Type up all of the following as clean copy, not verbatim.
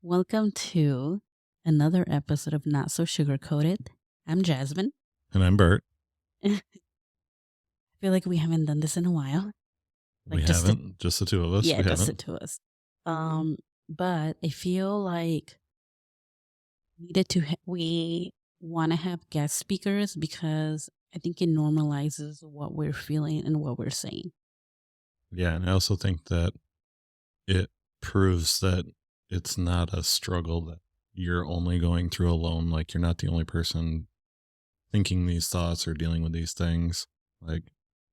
Welcome to another episode of Not So Sugar Coated. I'm Jasmine. And I'm Bert. I feel like we haven't done this in a while. We haven't, just the two of us. Yeah, we just the haven't. two of us. But I feel like we want to have guest speakers because I think it normalizes what we're feeling and what we're saying. Yeah, and I also think that it proves that it's not a struggle that you're only going through alone. Like, you're not the only person thinking these thoughts or dealing with these things. Like,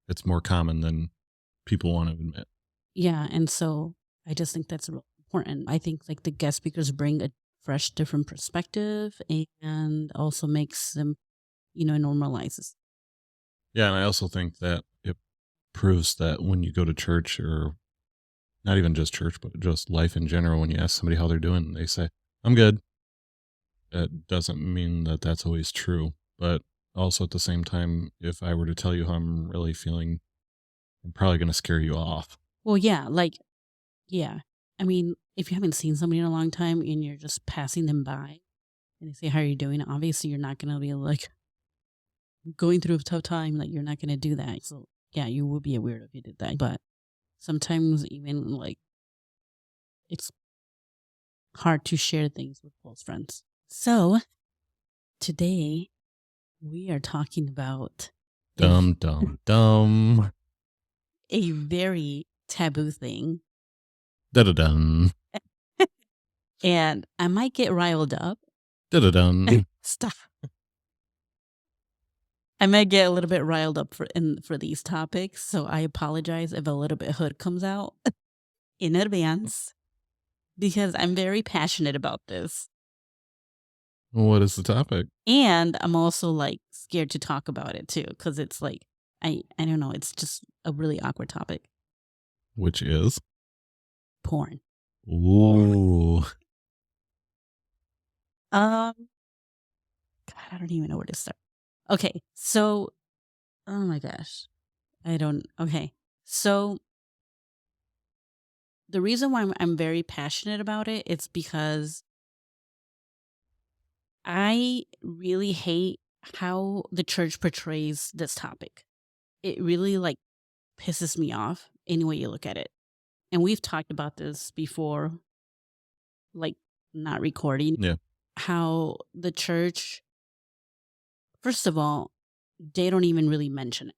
it's more common than people want to admit. Yeah, and so I just think that's real important. I think like the guest speakers bring a fresh, different perspective and also makes them, normalizes. Yeah, and I also think that it proves that when you go to church, or not even just church, but just life in general, when you ask somebody how they're doing, they say, I'm good. That doesn't mean that that's always true. But also at the same time, if I were to tell you how I'm really feeling, I'm probably going to scare you off. Well, yeah, yeah. I mean, if you haven't seen somebody in a long time and you're just passing them by and they say, how are you doing? Obviously, you're not going to be like going through a tough time. Like, you're not going to do that. So, yeah, you would be a weirdo if you did that. But sometimes even like it's hard to share things with close friends. So, today we are talking about Dumb. a very taboo thing. Da-da-dun. And I might get riled up. Da-da-dun. Stop. I might get a little bit riled up for these topics, so I apologize if a little bit hood comes out in advance because I'm very passionate about this. What is the topic? And I'm also like scared to talk about it too because it's like I don't know, it's just a really awkward topic. Which is? Porn. Ooh. God, I don't even know where to start. Okay, so oh my gosh. Okay. So the reason why I'm very passionate about it is because I really hate how the church portrays this topic. It really like pisses me off any way you look at it. And we've talked about this before, like not recording. Yeah. How the church, first of all, they don't even really mention it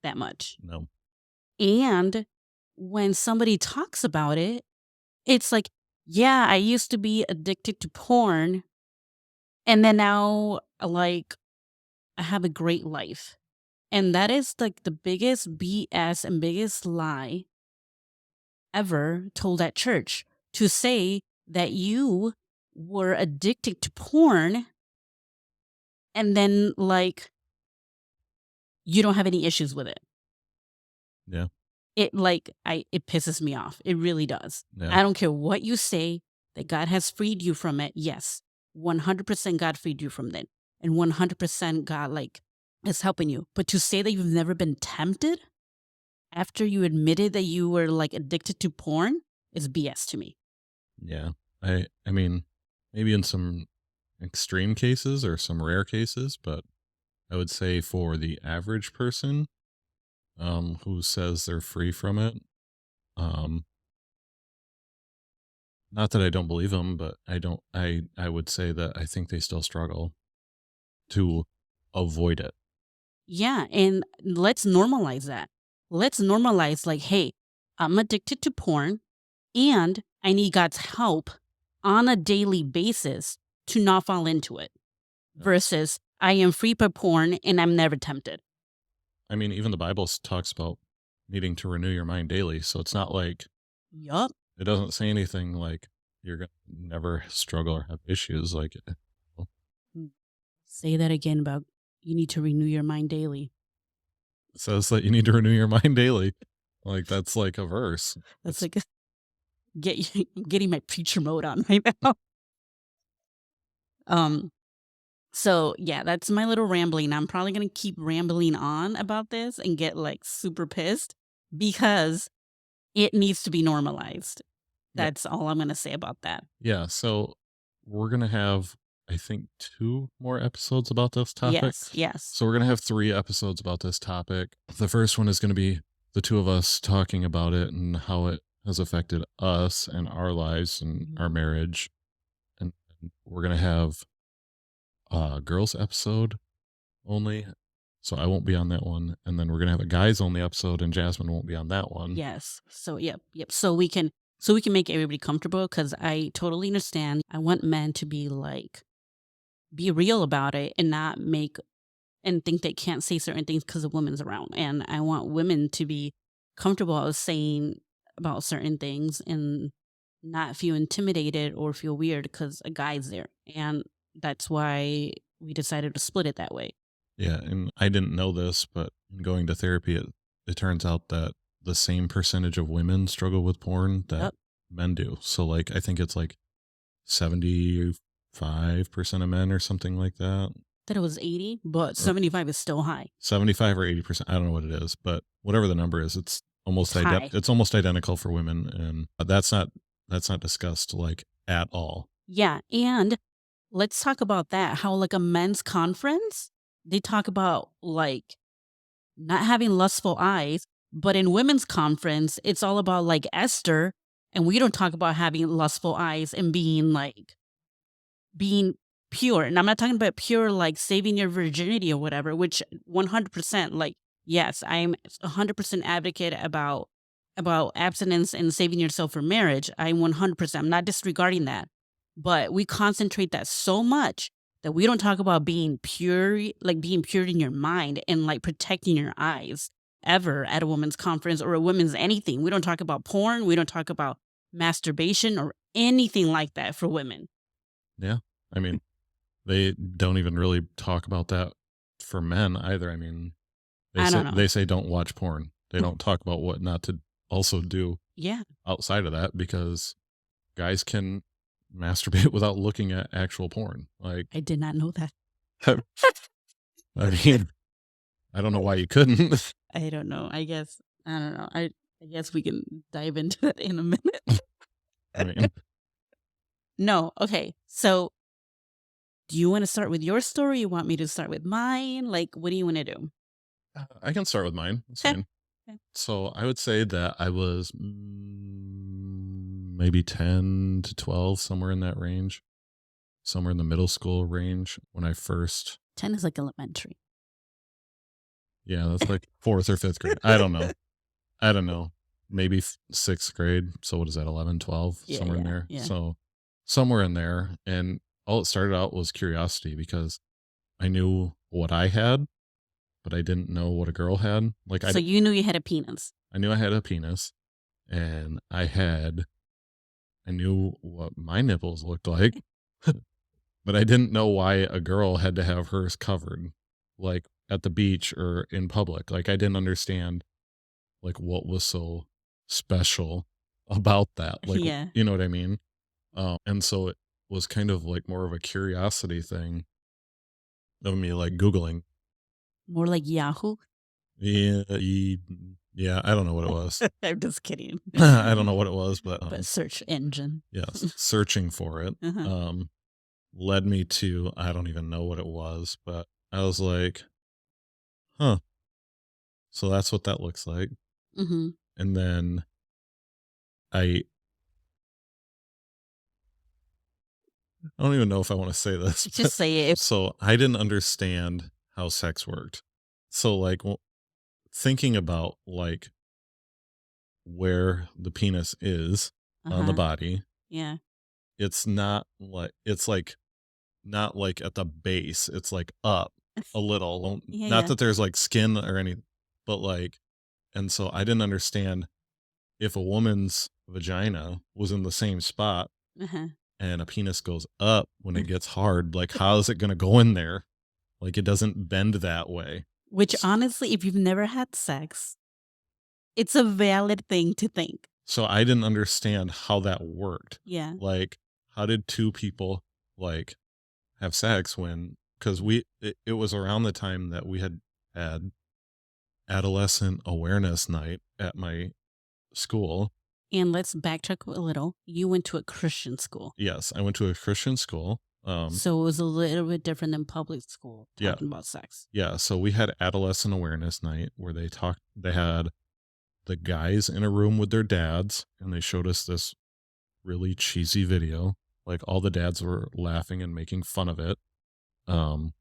that much. No. And when somebody talks about it, it's like, yeah, I used to be addicted to porn. And then now, like, I have a great life. And that is like the biggest BS and biggest lie ever told at church, to say that you were addicted to porn and then like you don't have any issues with it. Yeah. It pisses me off. It really does. Yeah. I don't care what you say that God has freed you from it. Yes, 100% God freed you from it. And 100% God like is helping you. But to say that you've never been tempted after you admitted that you were like addicted to porn is BS to me. Yeah. I mean, maybe in some extreme cases or some rare cases, but I would say for the average person who says they're free from it, not that I don't believe them, but I would say that I think they still struggle to avoid it. Yeah, and let's normalize that. Let's normalize like, hey, I'm addicted to porn and I need God's help on a daily basis to not fall into it. Versus I am free for porn and I'm never tempted. I mean, even the Bible talks about needing to renew your mind daily. So it's not like, Yup. it doesn't say anything like you're going to never struggle or have issues. Like, Say that again about you need to renew your mind daily. it says that you need to renew your mind daily. Like, that's like a verse. That's like getting my preacher mode on right now. So yeah, that's my little rambling. I'm probably gonna keep rambling on about this and get like super pissed because it needs to be normalized. Yeah. That's all I'm gonna say about that. Yeah. So we're going to have, I think, 2 more episodes about this topic. Yes, yes. So we're going to have 3 episodes about this topic. The first one is going to be the 2 of us talking about it and how it has affected us and our lives and our Mhm. marriage. And we're going to have a girls episode only. So I won't be on that one. And then we're going to have a guys only episode and Jasmine won't be on that one. Yes. So yep, yep. So we can make everybody comfortable because I totally understand. I want men to be real about it and not make and think they can't say certain things because a woman's around. And I want women to be comfortable of saying about certain things and not feel intimidated or feel weird because a guy's there. And that's why we decided to split it that way. Yeah, and I didn't know this, but in going to therapy, it turns out that the same percentage of women struggle with porn that Yep. men do. So, like, I think it's like 75% of men or something like that. That it was 80, but Or 75 is still high. 75 or 80%. I don't know what it is, but whatever the number is, it's It's almost high. it's almost identical for women, and that's not discussed like at all. Yeah. And let's talk about that. How, like, a men's conference, they talk about, like, not having lustful eyes, but in women's conference, it's all about, like, Esther, and we don't talk about having lustful eyes and being pure. And I'm not talking about pure, like, saving your virginity or whatever, which 100%, like, yes, I'm 100% advocate about abstinence and saving yourself for marriage. I'm 100%. I'm not disregarding that. But we concentrate that so much that we don't talk about being pure, like being pure in your mind and like protecting your eyes ever at a women's conference or a women's anything. We don't talk about porn. We don't talk about masturbation or anything like that for women. Yeah. I mean, they don't even really talk about that for men either. I mean, I don't know. they say don't watch porn. They don't talk about what not to also do Yeah, outside of that because guys can masturbate without looking at actual porn. Like, I did not know that. I mean, I don't know why you couldn't. I don't know. I don't know. I guess we can dive into that in a minute. I mean, No, okay. So, do you want to start with your story? You want me to start with mine? Like, what do you want to do? I can start with mine. It's Okay. fine. Okay. So I would say that I was maybe 10 to 12, somewhere in that range, somewhere in the middle school range when I first, 10 is like elementary. yeah, that's like fourth or fifth grade. I don't know. I don't know. Maybe sixth grade. So what is that, 11, 12, Yeah, somewhere in yeah, there. yeah. So somewhere in there. And all it started out was curiosity because I knew what I had, but I didn't know what a girl had. Like So you knew you had a penis. I knew I had a penis and I knew what my nipples looked like, but I didn't know why a girl had to have hers covered, like at the beach or in public. Like I didn't understand like what was so special about that. Like, Yeah. you know what I mean? And so it was kind of like more of a curiosity thing of me like Googling. More like Yahoo. Yeah, yeah, I don't know what it was. I'm just kidding. I don't know what it was, but But search engine. yes, searching for it. Uh-huh. Led me to I don't even know what it was, but I was like, "Huh, so that's what that looks like." Mm-hmm. And then I I don't even know if I want to say this, but Just say it. so I didn't understand how sex worked. So like thinking about like where the penis is on the Uh-huh. body, Yeah. it's like not like at the base, it's like up a little. Yeah, Not yeah. that there's like skin or anything, but like, and so I didn't understand if a woman's vagina was in the same spot Uh-huh. and a penis goes up when it gets hard, like how is it going to go in there? Like it doesn't bend that way. Which S- honestly, if you've never had sex, it's a valid thing to think. So I didn't understand how that worked. Yeah. Like, how did two people like have sex when, because it was around the time that we had adolescent awareness night at my school. And let's backtrack a little. You went to a Christian school, Yes, I went to a Christian school. so it was a little bit different than public school Yeah, talking about sex. yeah. So we had adolescent awareness night where they had the guys in a room with their dads, and they showed us this really cheesy video. Like all the dads were laughing and making fun of it. Um,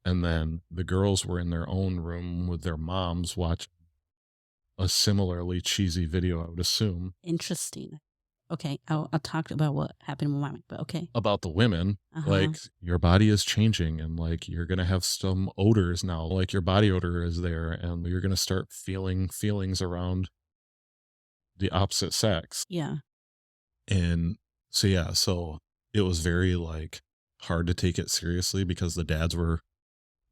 and then the girls were in their own room with their moms watching a similarly cheesy video, I would assume, Interesting. Okay, I'll talk about what happened with mine, but okay. about the women. Uh-huh. Like your body is changing and like you're gonna have some odors now. Like your body odor is there and you're gonna start feeling feelings around the opposite sex. Yeah. And so yeah, so it was very like hard to take it seriously because the dads were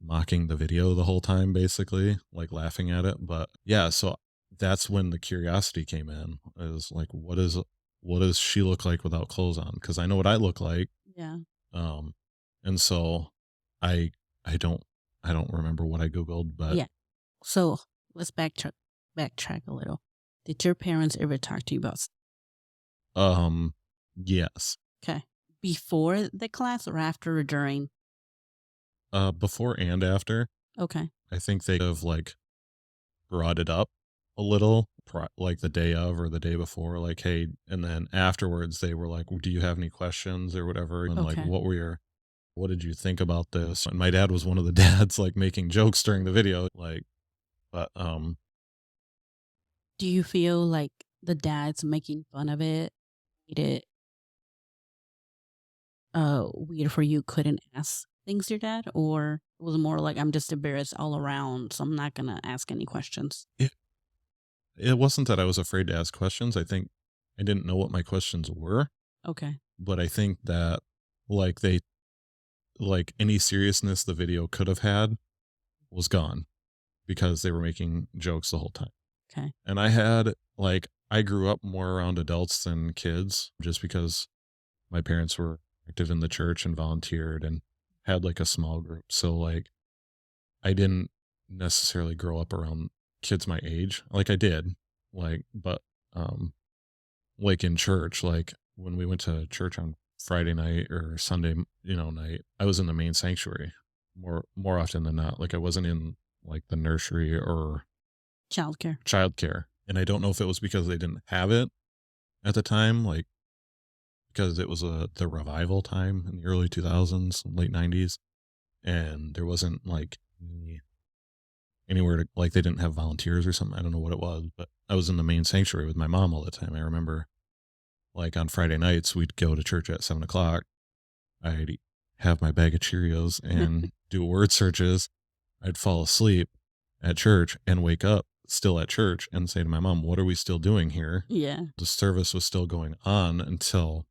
mocking the video the whole time, basically, like laughing at it. But yeah, so that's when the curiosity came in. Is like, what does she look like without clothes on? Because I know what I look like. Yeah. Um, and so I I don't I don't remember what I googled, but Yeah. So let's backtrack a little. Did your parents ever talk to you about um, yes. okay. Before the class or after or during? Before and after, Okay. I think they have like brought it up a little, like the day of or the day before, like, hey, and then afterwards they were like, do you have any questions or whatever? And like, Okay. what did you think about this? And my dad was one of the dads like making jokes during the video, like, but, Do you feel like the dads making fun of it made it weird for you couldn't ask things to your dad? Or it was more like I'm just embarrassed all around, so I'm not gonna ask any questions? it, it wasn't that I was afraid to ask questions. I think I didn't know what my questions were, Okay. but I think that like like any seriousness the video could have had was gone because they were making jokes the whole time. Okay. And I grew up more around adults than kids just because my parents were active in the church and volunteered and had like a small group. So like I didn't necessarily grow up around kids my age. Like I did, but um like in church, like when we went to church on Friday night or Sunday, night, I was in the main sanctuary more often than not. Like I wasn't in like the nursery or Childcare. childcare. And I don't know if it was because they didn't have it at the time, like because it was the revival time in the early 2000s, late 90s, and there wasn't like anywhere to like they didn't have volunteers or something. I don't know what it was, but I was in the main sanctuary with my mom all the time. I remember like on Friday nights we'd go to church at 7 o'clock. I'd have my bag of Cheerios and do word searches. I'd fall asleep at church and wake up still at church and say to my mom, "What are we still doing here?" Yeah. The service was still going on until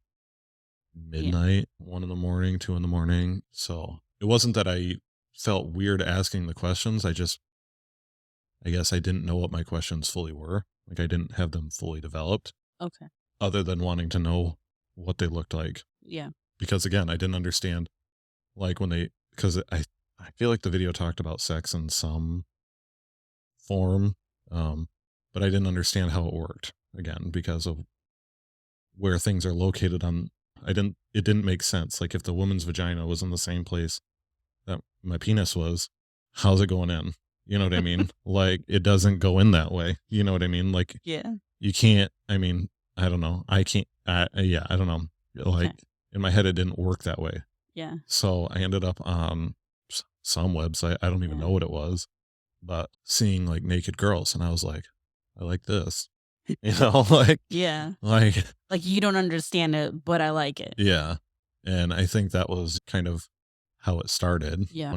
Yeah. midnight, 1 in the morning, 2 in the morning. So it wasn't that I felt weird asking the questions. I guess I didn't know what my questions fully were. Like I didn't have them fully developed Okay. other than wanting to know what they looked like. Yeah. Because again, I didn't understand like because I feel like the video talked about sex in some form, but I didn't understand how it worked again because of where things are located on. It didn't make sense. Like if the woman's vagina was in the same place that my penis was, how's it going in? You know what I mean? Like it doesn't go in that way. You know what I mean? Like Yeah. you can't, I mean, I don't know. I can't, yeah, I don't know. Okay. Like in my head, it didn't work that way. Yeah. So I ended up on some website. I don't even Yeah. know what it was, but seeing like naked girls. And I was like, I like this, like, Yeah. like, Like you don't understand it, but I like it. yeah. And I think that was kind of how it started Yeah.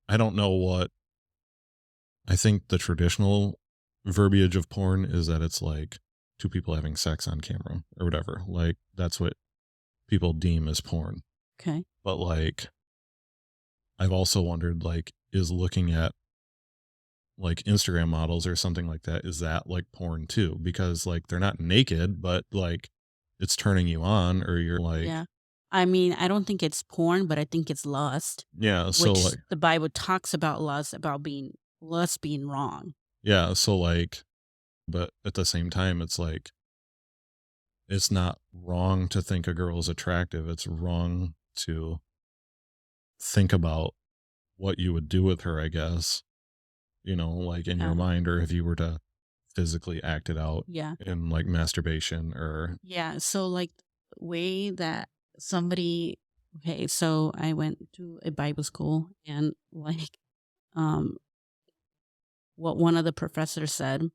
I don't know what, I think the traditional verbiage of porn is that it's like two people having sex on camera or whatever. Like that's what people deem as porn. Okay. But like, I've also wondered, like, is looking at like Instagram models or something like that, is that like porn too? Because like they're not naked, but like it's turning you on or you're like, Yeah. I mean, I don't think it's porn, but I think it's lust, yeah. So which like, the Bible talks about lust, about being lust being wrong. yeah. So like, but at the same time, it's like it's not wrong to think a girl is attractive. It's wrong to think about what you would do with her, I guess, like in your Um, mind, or if you were to physically act it out yeah. in like masturbation or, Yeah. So, like, the way that somebody, okay, so I went to a Bible school and, like, um, what one of the professors said,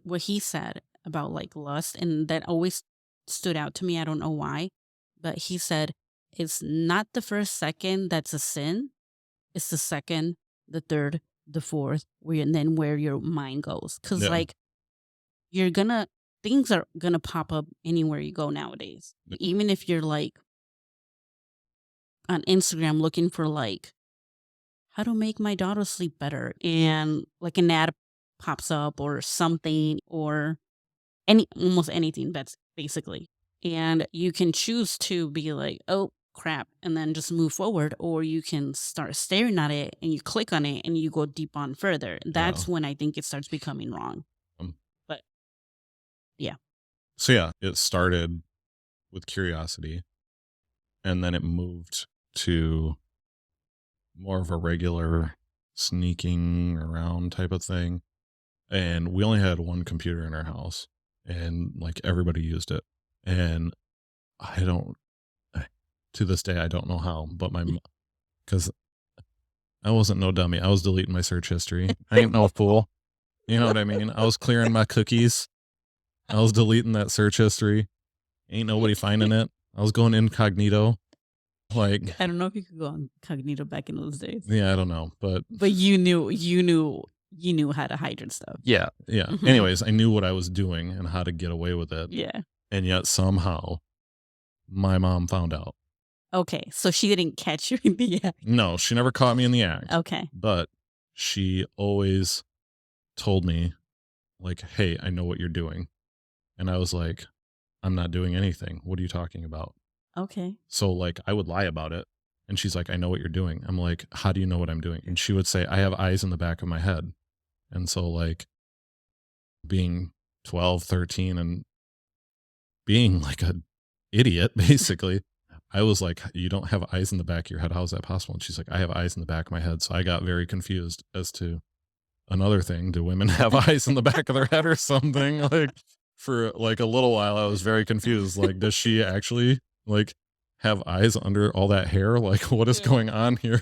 what he said about like lust, and that always stood out to me. I don't know why, but he said it's not the first second that's a sin. It's the second, the third, the fourth, and then where your mind goes. Cause yeah. like you're gonna things are gonna pop up anywhere you go nowadays. Even if you're like on Instagram looking for like how to make my daughter sleep better, and like an ad pops up or something, or almost anything, that's basically. And you can choose to be like, "Oh, crap," and then just move forward, or you can start staring at it and you click on it and you go deep on further. Yeah. That's when I think it starts becoming wrong. Um, But yeah. so yeah, it started with curiosity and then it moved to more of a regular sneaking around type of thing. And we only had one computer in our house and like everybody used it. And I don't, to this day, I don't know how, but because I wasn't no dummy. I was deleting my search history. I ain't no fool. You know what I mean? I was clearing my cookies. I was deleting that search history. Ain't nobody finding it. I was going incognito. Like, I don't know if you could go on incognito back in those days, yeah, I don't know, but but you knew how to hide your stuff. yeah, yeah. Mhm. Anyways, I knew what I was doing and how to get away with it. Yeah. And yet somehow my mom found out. Okay, so she didn't catch you in the act. No, she never caught me in the act, Okay. but she always told me, like, hey, I know what you're doing. And I was like, I'm not doing anything. What are you talking about? Okay. So, like, I would lie about it. And she's like, I know what you're doing. I'm like, how do you know what I'm doing? And she would say, I have eyes in the back of my head. And so, like, being 12, 13, and being like a idiot, basically, I was like, you don't have eyes in the back of your head. How is that possible? And she's like, I have eyes in the back of my head. So I got very confused as to another thing. Do women have eyes in the back of their head or something? Like, for like a little while, I was very confused. Like, does she actually like have eyes under all that hair? Like, what is Yeah. going on here?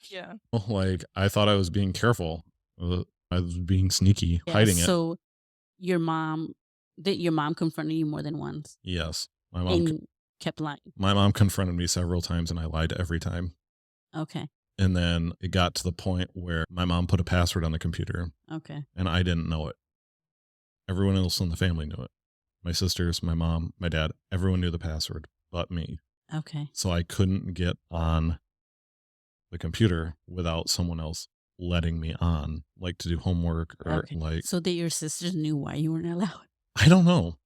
Yeah. Like I thought I was being careful. I was being sneaky, Yeah. hiding it. So your mom did your mom confronted you more than once Yes, and kept lying. my mom confronted me several times, and I lied every time. Okay. And then it got to the point where my mom put a password on the computer, Okay. and I didn't know it. Everyone else in the family knew it. My sisters, my mom, my dad, everyone knew the password but me. Okay. So I couldn't get on the computer without someone else letting me on, like to do homework or Okay. like, So that your sisters knew why you weren't allowed. I don't know.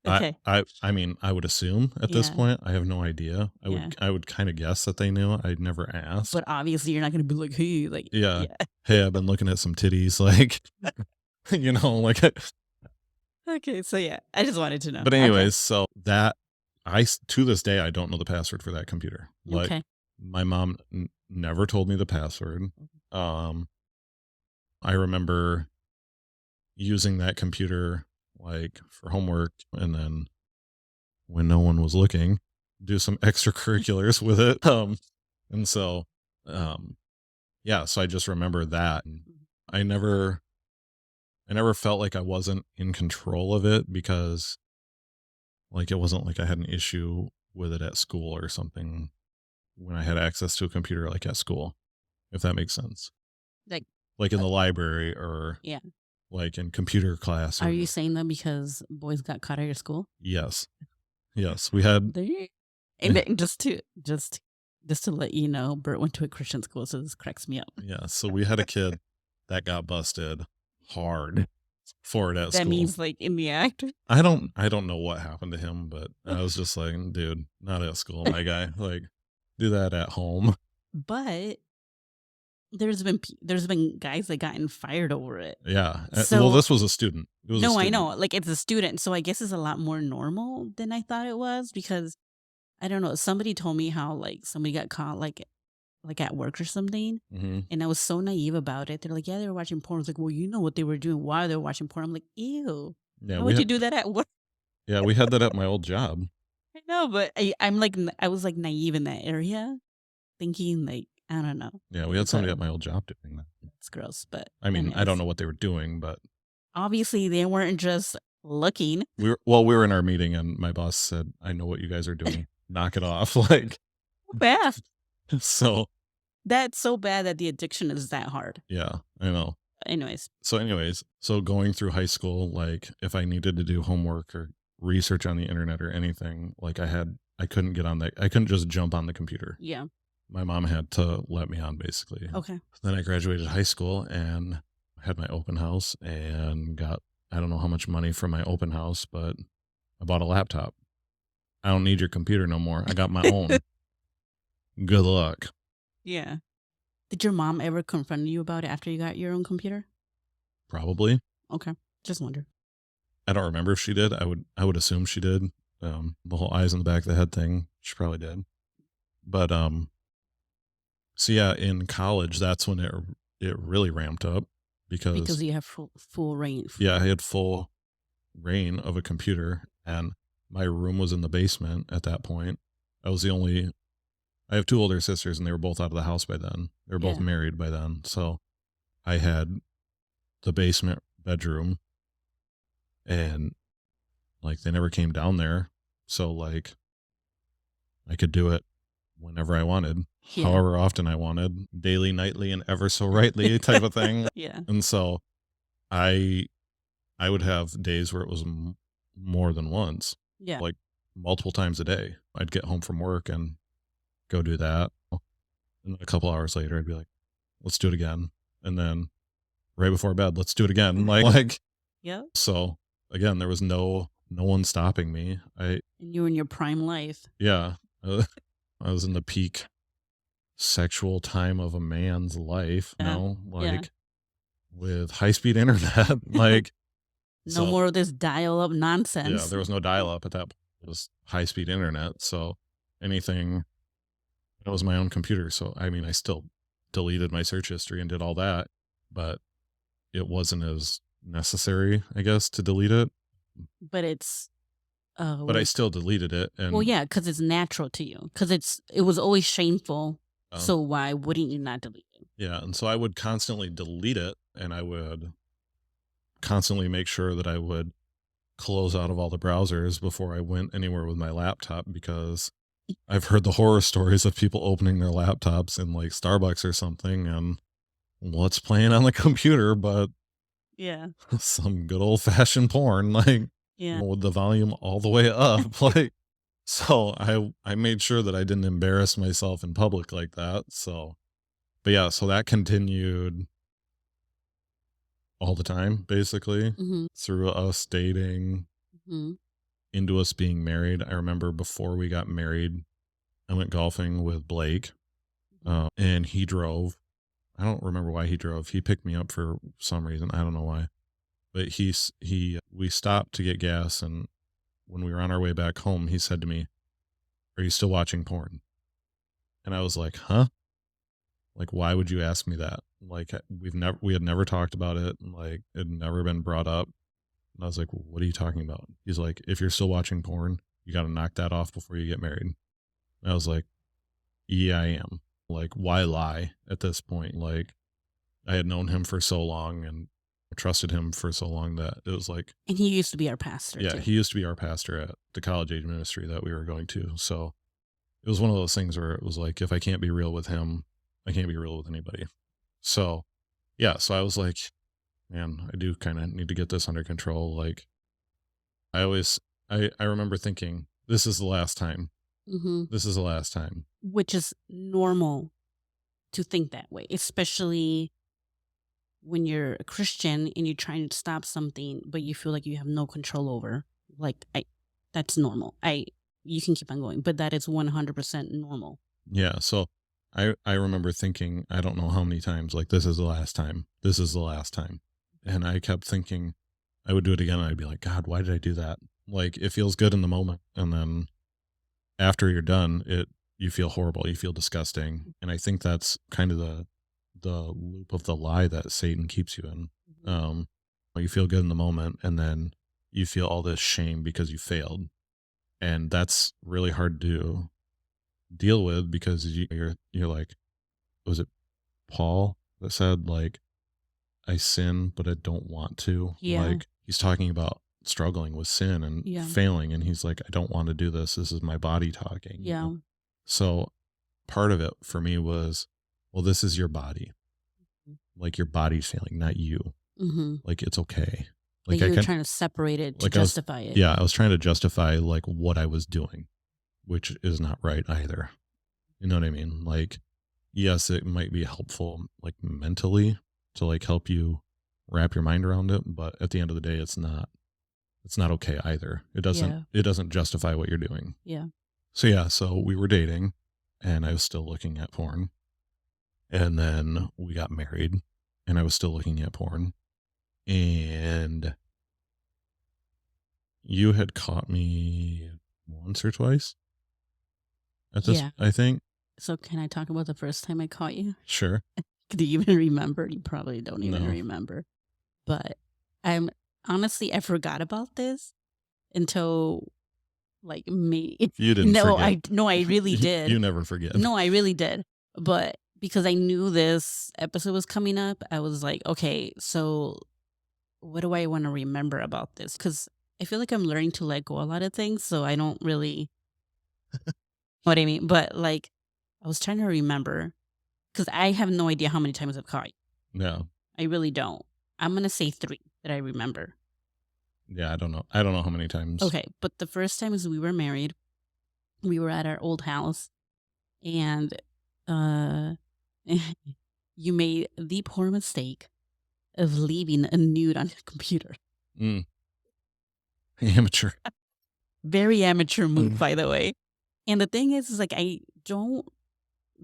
Okay. I mean, I would assume at this Yeah. point, I have no idea. Yeah. I would kind of guess that they knew. I'd never asked. But obviously you're not gonna be like, hey, like Yeah. yeah. Hey, I've been looking at some titties, like, like, Okay. So yeah, I just wanted to know. but anyways, so that to this day, I don't know the password for that computer. Okay. Like, Okay. my mom never told me the password. I remember using that computer like for homework, and then when no one was looking, do some extracurriculars with it. And so, yeah, so I just remember that. And I never, I never felt like I wasn't in control of it because like it wasn't like I had an issue with it at school or something when I had access to a computer like at school, if that makes sense. Like, Like in the library or yeah. like in computer class. Are you saying that because boys got caught at your school? Yes. Yes. We had, There you and then just to let you know, Bert went to a Christian school, so this cracks me up. yeah. So we had a kid that got busted hard for it at That school. means like in the act. I don't know what happened to him, but I was just like, dude, not at school, my guy. Like, do that at home. But there's been guys that gotten fired over it. Yeah. Well, So this was a student. It was a no, I know, student. like, it's a student, so I guess it's a lot more normal than I thought it was because I don't know, somebody told me how, like, somebody got caught, like, at work or something, Hmm. and I was so naive about it. They're like, "Yeah, they were watching porn." I was like, "Well, you know what they were doing while they were watching porn." I'm like, "Ew, Yeah, why we would you had do that at work?" we had that at my old job. I know, but I'm like, I was, like, naive in that area, thinking, like, I don't know. Yeah, we had somebody at my old job doing that. It's gross, but I mean, I don't anyways. know what they were doing, but Obviously, they weren't just looking. we were in our meeting and my boss said, "I know what you guys are doing. Knock it off." Like, Bad. so That's so bad that the addiction is that hard. yeah, I know. Anyways. So anyways, so going through high school, like if I needed to do homework or research on the internet or anything, like I couldn't get on that. I couldn't just jump on the computer. Yeah. My mom had to let me on basically. Okay. Then I graduated high school and had my open house and got, I don't know how much money from my open house, but I bought a laptop. I don't need your computer no more. I got my own. Good luck. Yeah. Did your mom ever confront you about it after you got your own computer? Probably. Okay. Just wonder. I don't remember if she did. I would assume she did. The whole eyes in the back of the head thing, she probably did. But so yeah, in college, that's when it really ramped up Because because you have full reign. yeah, I had full reign of a computer, and my room was in the basement at that point. I was the only. I have two older sisters, and they were both out of the house by then. They were both Yeah. married by then, so I had the basement bedroom, and like they never came down there, so like I could do it whenever I wanted, Yeah. however often I wanted, daily, nightly, and ever so rightly type of thing. Yeah. And so I I would have days where it was more than once, Yeah. like multiple times a day. I'd get home from work and go do that. And a couple hours later, I'd be like, let's do it again. And then right before bed, let's do it again. Like Yep. so again, there was no one stopping me. And you were in your prime life. Yeah, I was in the peak sexual time of a man's life, Yeah. Yeah. like with high speed internet. Like, No so more of this dial up yeah, nonsense. there was no dial up at that point. It was high speed internet. So anything, it was my own computer. So I mean, I still deleted my search history and did all that, but it wasn't as necessary, I guess, to delete it. But it's But I what still deleted it. well, And yeah, because it's natural to you. Because it was always shameful. uh, So why wouldn't you not delete it? yeah. And so I would constantly delete it, and I would constantly make sure that I would close out of all the browsers before I went anywhere with my laptop, because I've heard the horror stories of people opening their laptops in like Starbucks or something and what's playing on the computer but Yeah. some good old fashioned porn, like Yeah. with the volume all the way up. Like, so I made sure that I didn't embarrass myself in public like that. So but yeah, so that continued all the time basically Mhm. through us dating Mhm. into us being married. I remember before we got married, I went golfing with Blake, and he drove. I don't remember why he drove. He picked me up for some reason. I don't know why. But we stopped to get gas, and when we were on our way back home, he said to me, "Are you still watching porn?" And I was like, "Huh? Like, why would you ask me that? Like, we had never talked about it. Like, it had never been brought up." And I was like, "What are you talking about?" He's like, "If you're still watching porn, you got to knock that off before you get married." And I was like, "Yeah, I am." Like, why lie at this point? Like, I had known him for so long and trusted him for so long that it was like, And he used to be our pastor yeah, too. he used to be our pastor at the college age ministry that we were going to. So it was one of those things where it was like, if I can't be real with him, I can't be real with anybody. So yeah, so I was like, man, I do kind of need to get this under control. Like, I always, I remember thinking, this is the last time. Mhm. This is the last time. Which is normal to think that way, especially when you're a Christian and you're trying to stop something, but you feel like you have no control over. Like that's normal. You can keep on going, but that is 100% normal. Yeah. So I remember thinking, I don't know how many times, like, this is the last time. This is the last time. And I kept thinking I would do it again, and I'd be like, God, why did I do that? Like, it feels good in the moment, and then after you're done, you feel horrible, you feel disgusting. And I think that's kind of the loop of the lie that Satan keeps you in. Mhm. You feel good in the moment, and then you feel all this shame because you failed. And that's really hard to deal with because you're like, was it Paul that said, like, I sin, but I don't want to? Yeah. Like, he's talking about struggling with sin and Yeah. failing, and he's like, I don't want to do this. This is my body talking. Yeah. So part of it for me was, well, this is your body. Like, your body's failing, not you. Mm-hmm. Like, it's okay. Like Like, you were trying to separate it to like justify it. I was trying to justify like what I was doing, which is not right either. You know what I mean? Like, yes, it might be helpful, like, mentally, to like help you wrap your mind around it, but at the end of the day, it's not okay either. Yeah. It doesn't justify what you're doing. Yeah. So yeah, so we were dating, and I was still looking at porn, and then we got married, and I was still looking at porn, and you had caught me once or twice at this, Yeah. I think. So can I talk about the first time I caught you? Sure. Do you even remember? You probably don't even No. remember. But I'm honestly, I forgot about this until like me. You didn't forget. I really did. You never forget. No, I really did. But because I knew this episode was coming up, I was like, okay, so what do I want to remember about this? Because I feel like I'm learning to let go a lot of things, so I don't really know what I mean. But like, I was trying to remember because I have no idea how many times I've caught you. No. I really don't. I'm gonna say 3 that I remember. Yeah, I don't know. I don't know how many times. Okay, but the first time is we were married. We were at our old house, and uh, you made the poor mistake of leaving a nude on your computer. Amateur. Very amateur move, by the way. And the thing is like I don't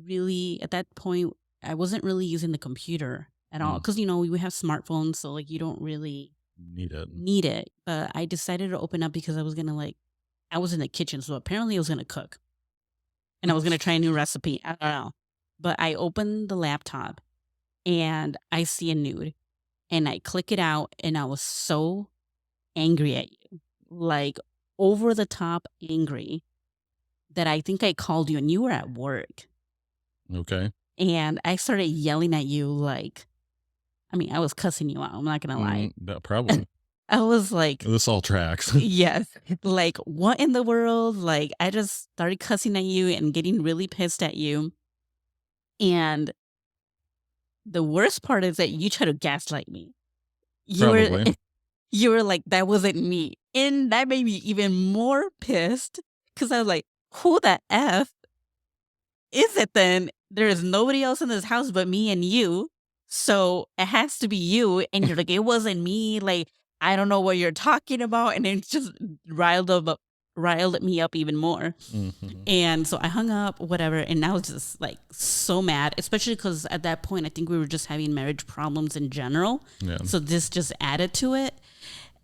really at that point I wasn't really using the computer at all because we have smartphones, so like you don't really need it. But I decided to open up because I was gonna I was in the kitchen, so apparently I was gonna cook, and I was gonna try a new recipe. I don't know, but I opened the laptop and I see a nude, and I click it out, and I was so angry at you, like over the top angry, that I think I called you, and you were at work. Okay. And I started yelling at you like, I mean, I was cussing you out. I'm not going to lie. Probably. I was like, This all tracks. yes. Like, what in the world? Like, I just started cussing at you and getting really pissed at you. And the worst part is that you try to gaslight me. Probably. You were like, that wasn't me. And that made me even more pissed because I was like, who the F is it then? There is nobody else in this house but me and you. So it has to be you. And you're like, it wasn't me. Like, I don't know what you're talking about. And it just riled me up even more. Mm-hmm. And so I hung up, whatever. And I was just like so mad, especially because at that point, I think we were just having marriage problems in general. Yeah. So this just added to it.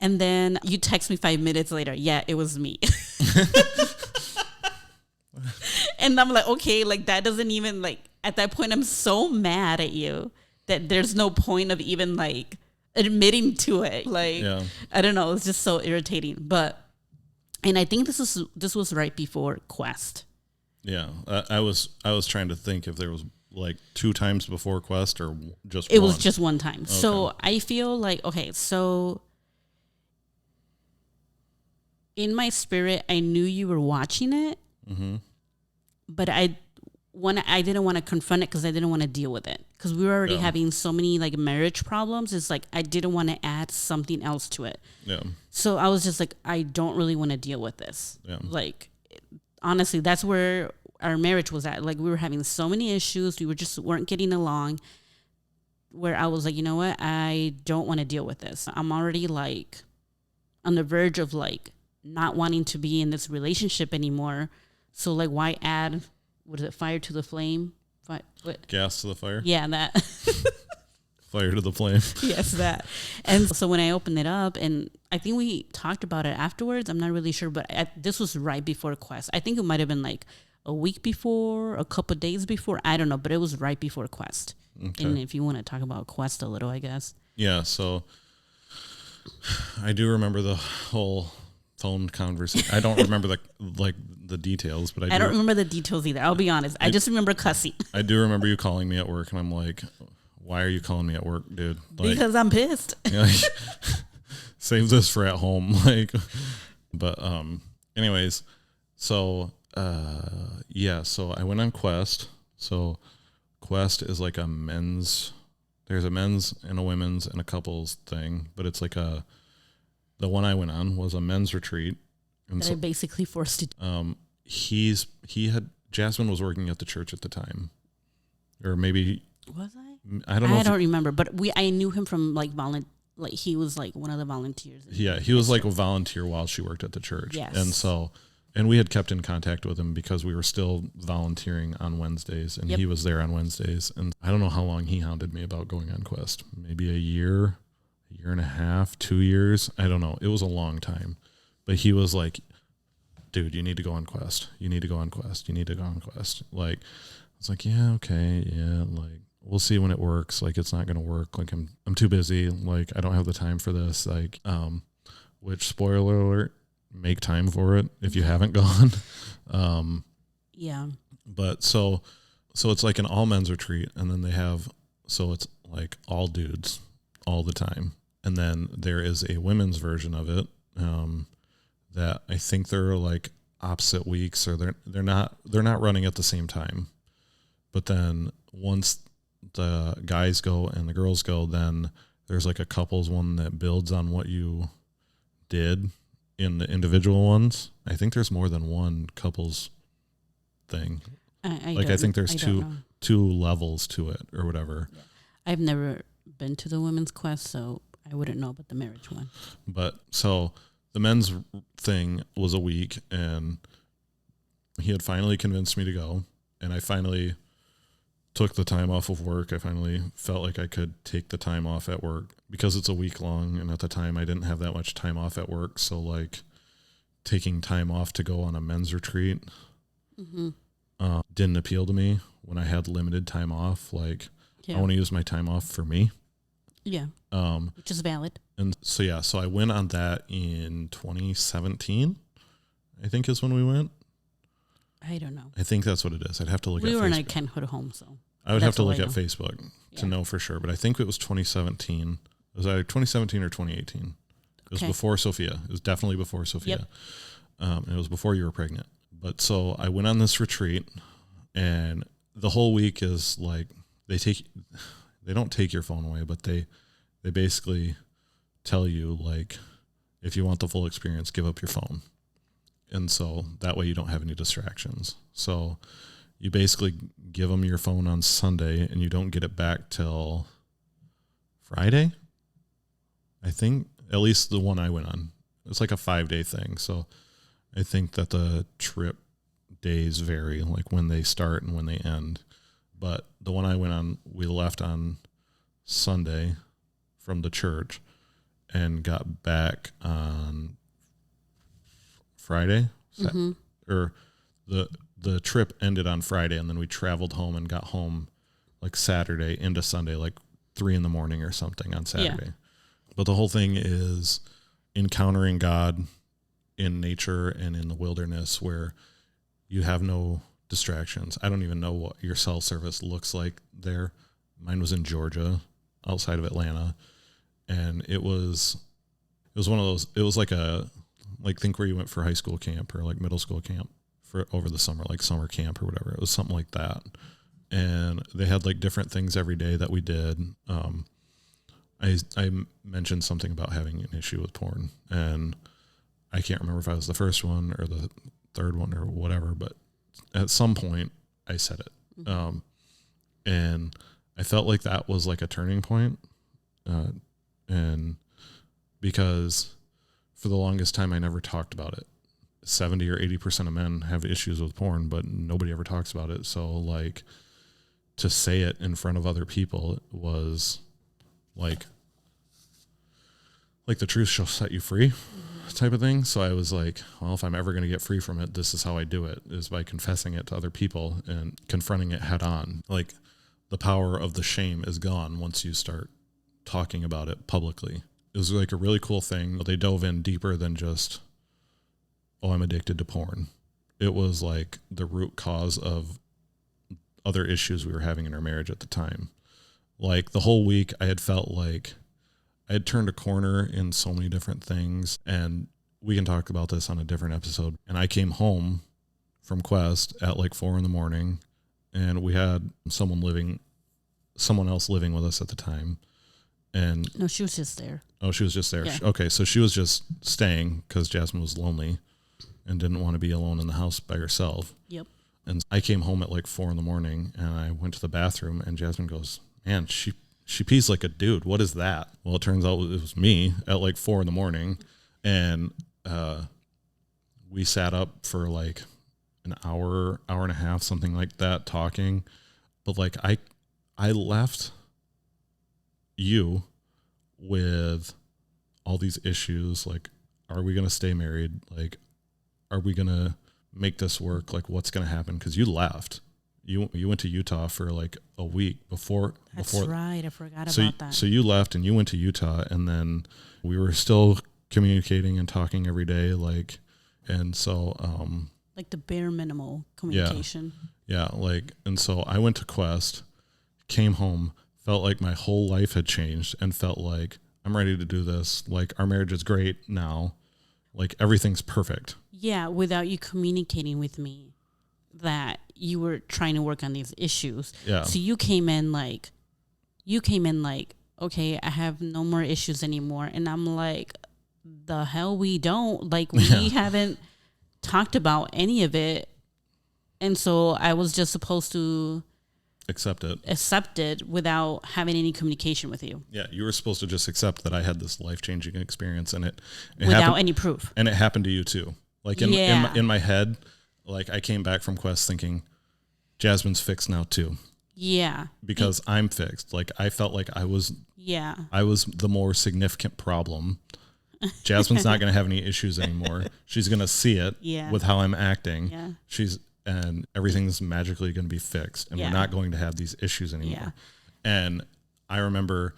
And then you text me 5 minutes later. Yeah, it was me. And I'm like, okay, like that doesn't even like at that point I'm so mad at you that there's no point of even like admitting to it. Like I don't know, it's just so irritating. But and I think this was right before Quest. Yeah. I was trying to think if there was like 2 times before Quest or just it one. was just one time. Okay. So I feel like so in my spirit I knew you were watching it. Mm-hmm. But I didn't want to confront it because I didn't want to deal with it because we were already having so many like marriage problems. It's like I didn't want to add something else to it. Yeah. So I was just like, I don't really want to deal with this. Yeah. Like, honestly, that's where our marriage was at. Like we were having so many issues. We weren't getting along. Where I was like, you know what? I don't want to deal with this. I'm already like on the verge of like not wanting to be in this relationship anymore. So like, why add? What is it? Fire to the flame What? Gas to the fire. Yeah, that. Fire to the flame. Yes, that. And so when I opened it up, and I think we talked about it afterwards. I'm not really sure, but this was right before Quest. I think it might have been like a week before, a couple of days before. I don't know, but it was right before Quest. Okay. And if you want to talk about Quest a little, I guess. Yeah. So I do remember the whole phone conversation. I don't remember the details, but I don't remember the details either. I'll be honest. I just remember cussing. I do remember you calling me at work, and I'm like, why are you calling me at work, dude? Like, because I'm pissed. Save this for at home. But anyways, so so I went on Quest. So Quest is like there's a men's and a women's and a couples thing, but it's like the one I went on was a men's retreat. And so I basically forced it. Jasmine was working at the church at the time, or maybe was I? I don't know. I don't remember, but I knew him from like he was like one of the volunteers. Yeah, he was like a volunteer while she worked at the church. Yes. And we had kept in contact with him because we were still volunteering on Wednesdays, and he was there on Wednesdays. And I don't know how long he hounded me about going on Quest. Maybe a year and a half, 2 years. I don't know. It was a long time. But he was like, dude, you need to go on Quest. You need to go on Quest. You need to go on Quest. Like, I was like, yeah, okay, yeah, like, we'll see when it works. Like, it's not going to work. Like, I'm too busy. Like, I don't have the time for this. Like, which, spoiler alert, make time for it if you haven't gone. Yeah. But so it's like an all men's retreat, and then so it's like all dudes all the time. And then there is a women's version of it, that I think they're like opposite weeks, or they're not running at the same time. But then once the guys go and the girls go, then there's like a couples one that builds on what you did in the individual ones. I think there's more than one couples thing. I think there's two levels to it or whatever. Yeah. I've never been to the women's Quest, so I wouldn't know about the marriage one. But so the men's thing was a week, and he had finally convinced me to go, and I finally took the time off of work. I finally felt like I could take the time off at work because it's a week long, and at the time I didn't have that much time off at work. So like taking time off to go on a men's retreat didn't appeal to me when I had limited time off. Like, I want to use my time off for me. Yeah. Which is valid. And so, so I went on that in 2017, I think is when we went. I don't know. I think that's what it is. I'd have to look at Facebook. We were in a Kenthood home, so. I would have to look at Facebook to know for sure, but I think it was 2017. It was either 2017 or 2018. It was before Sophia. It was definitely before Sophia. Yep. And it was before you were pregnant. But so I went on this retreat, and the whole week is like they don't take your phone away, but they basically tell you, like, if you want the full experience, give up your phone. And so that way you don't have any distractions. So you basically give them your phone on Sunday, and you don't get it back till Friday. I think, at least the one I went on. It's like a 5-day thing. So I think that the trip days vary, like when they start and when they end. But the one I went on, we left on Sunday from the church and got back on Friday. Or the trip ended on Friday, and then we traveled home and got home like Saturday into Sunday, like 3 a.m. or something on Saturday. Yeah. But the whole thing is encountering God in nature and in the wilderness where you have no distractions. I don't even know what your cell service looks like there. Mine was in Georgia, outside of Atlanta. And it was one of those, it was like think where you went for high school camp or like middle school camp for over the summer, like summer camp or whatever. It was something like that. And they had like different things every day that we did. I mentioned something about having an issue with porn, and I can't remember if I was the first one or the third one or whatever, but at some point I said it. And I felt like that was like a turning point. And because for the longest time, I never talked about it. 70 or 80% of men have issues with porn, but nobody ever talks about it. So like to say it in front of other people was like the truth shall set you free type of thing. So I was like, well, if I'm ever going to get free from it, this is how I do it, is by confessing it to other people and confronting it head on. Like, the power of the shame is gone once you start talking about it publicly. It was like a really cool thing. They dove in deeper than just, oh, I'm addicted to porn. It was like the root cause of other issues we were having in our marriage at the time. Like, the whole week I had felt like I had turned a corner in so many different things, and we can talk about this on a different episode. And I came home from Quest at like 4 a.m, and we had someone else living with us at the time. And No, she was just there. oh, she was just there. Yeah. Okay, so she was just staying because Jasmine was lonely and didn't want to be alone in the house by herself. Yep. And I came home at like 4 a.m, and I went to the bathroom, and Jasmine goes, man, she pees like a dude. What is that? Well, it turns out it was me at like 4 a.m, and we sat up for like an hour and a half, something like that, talking. But like I left you with all these issues. Like, are we going to stay married? Like, are we going to make this work? Like, what's going to happen? Because you left. You went to Utah for like a week before. That's right. I forgot So, about that. so you left and you went to Utah, and then we were still communicating and talking every day. Like, and so, like the bare minimal communication. yeah. Like, and so I went to Quest, came home, felt like my whole life had changed, and felt like I'm ready to do this. Like, our marriage is great now. Like, everything's perfect. Yeah, without you communicating with me that you were trying to work on these issues. Yeah. So you came in like, okay, I have no more issues anymore. And I'm like, the hell we don't. Like, we haven't talked about any of it. And so I was just supposed to accept it without having any communication with you. Yeah, you were supposed to just accept that I had this life-changing experience, and it without happened, any proof. and it happened to you too. Like, in my head, like, I came back from Quest thinking, Jasmine's fixed now too. Yeah. Because I'm fixed. Like, I felt like I was the more significant problem. Jasmine's not going to have any issues anymore. She's going to see it with how I'm acting. Yeah. And everything's magically going to be fixed, and we're not going to have these issues anymore. Yeah. And I remember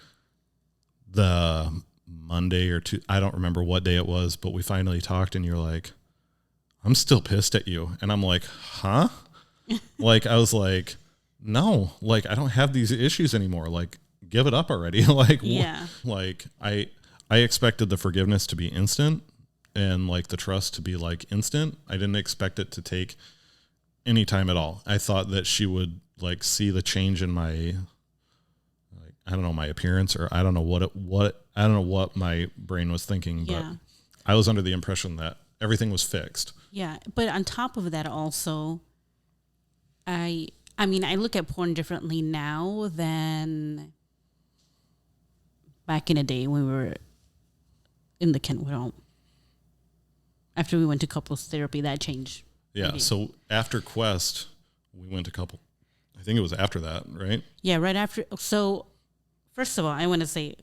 the Monday or two, I don't remember what day it was, but we finally talked, and you're like, I'm still pissed at you. And I'm like, huh? Like, I was like, no, like, I don't have these issues anymore. Like, give it up already. Like, like, I expected the forgiveness to be instant, and like the trust to be like instant. I didn't expect it to take any time at all. I thought that she would like see the change in my, like, I don't know, my appearance, or I don't know I don't know what my brain was thinking, but I was under the impression that everything was fixed. Yeah. But on top of that also, I mean, I look at porn differently now than back in the day when we were in the Kentwood home. After we went to couples therapy, that changed. Yeah. So after Quest, we went to I think it was after that, right? Yeah, right after. So first of all, I want to say,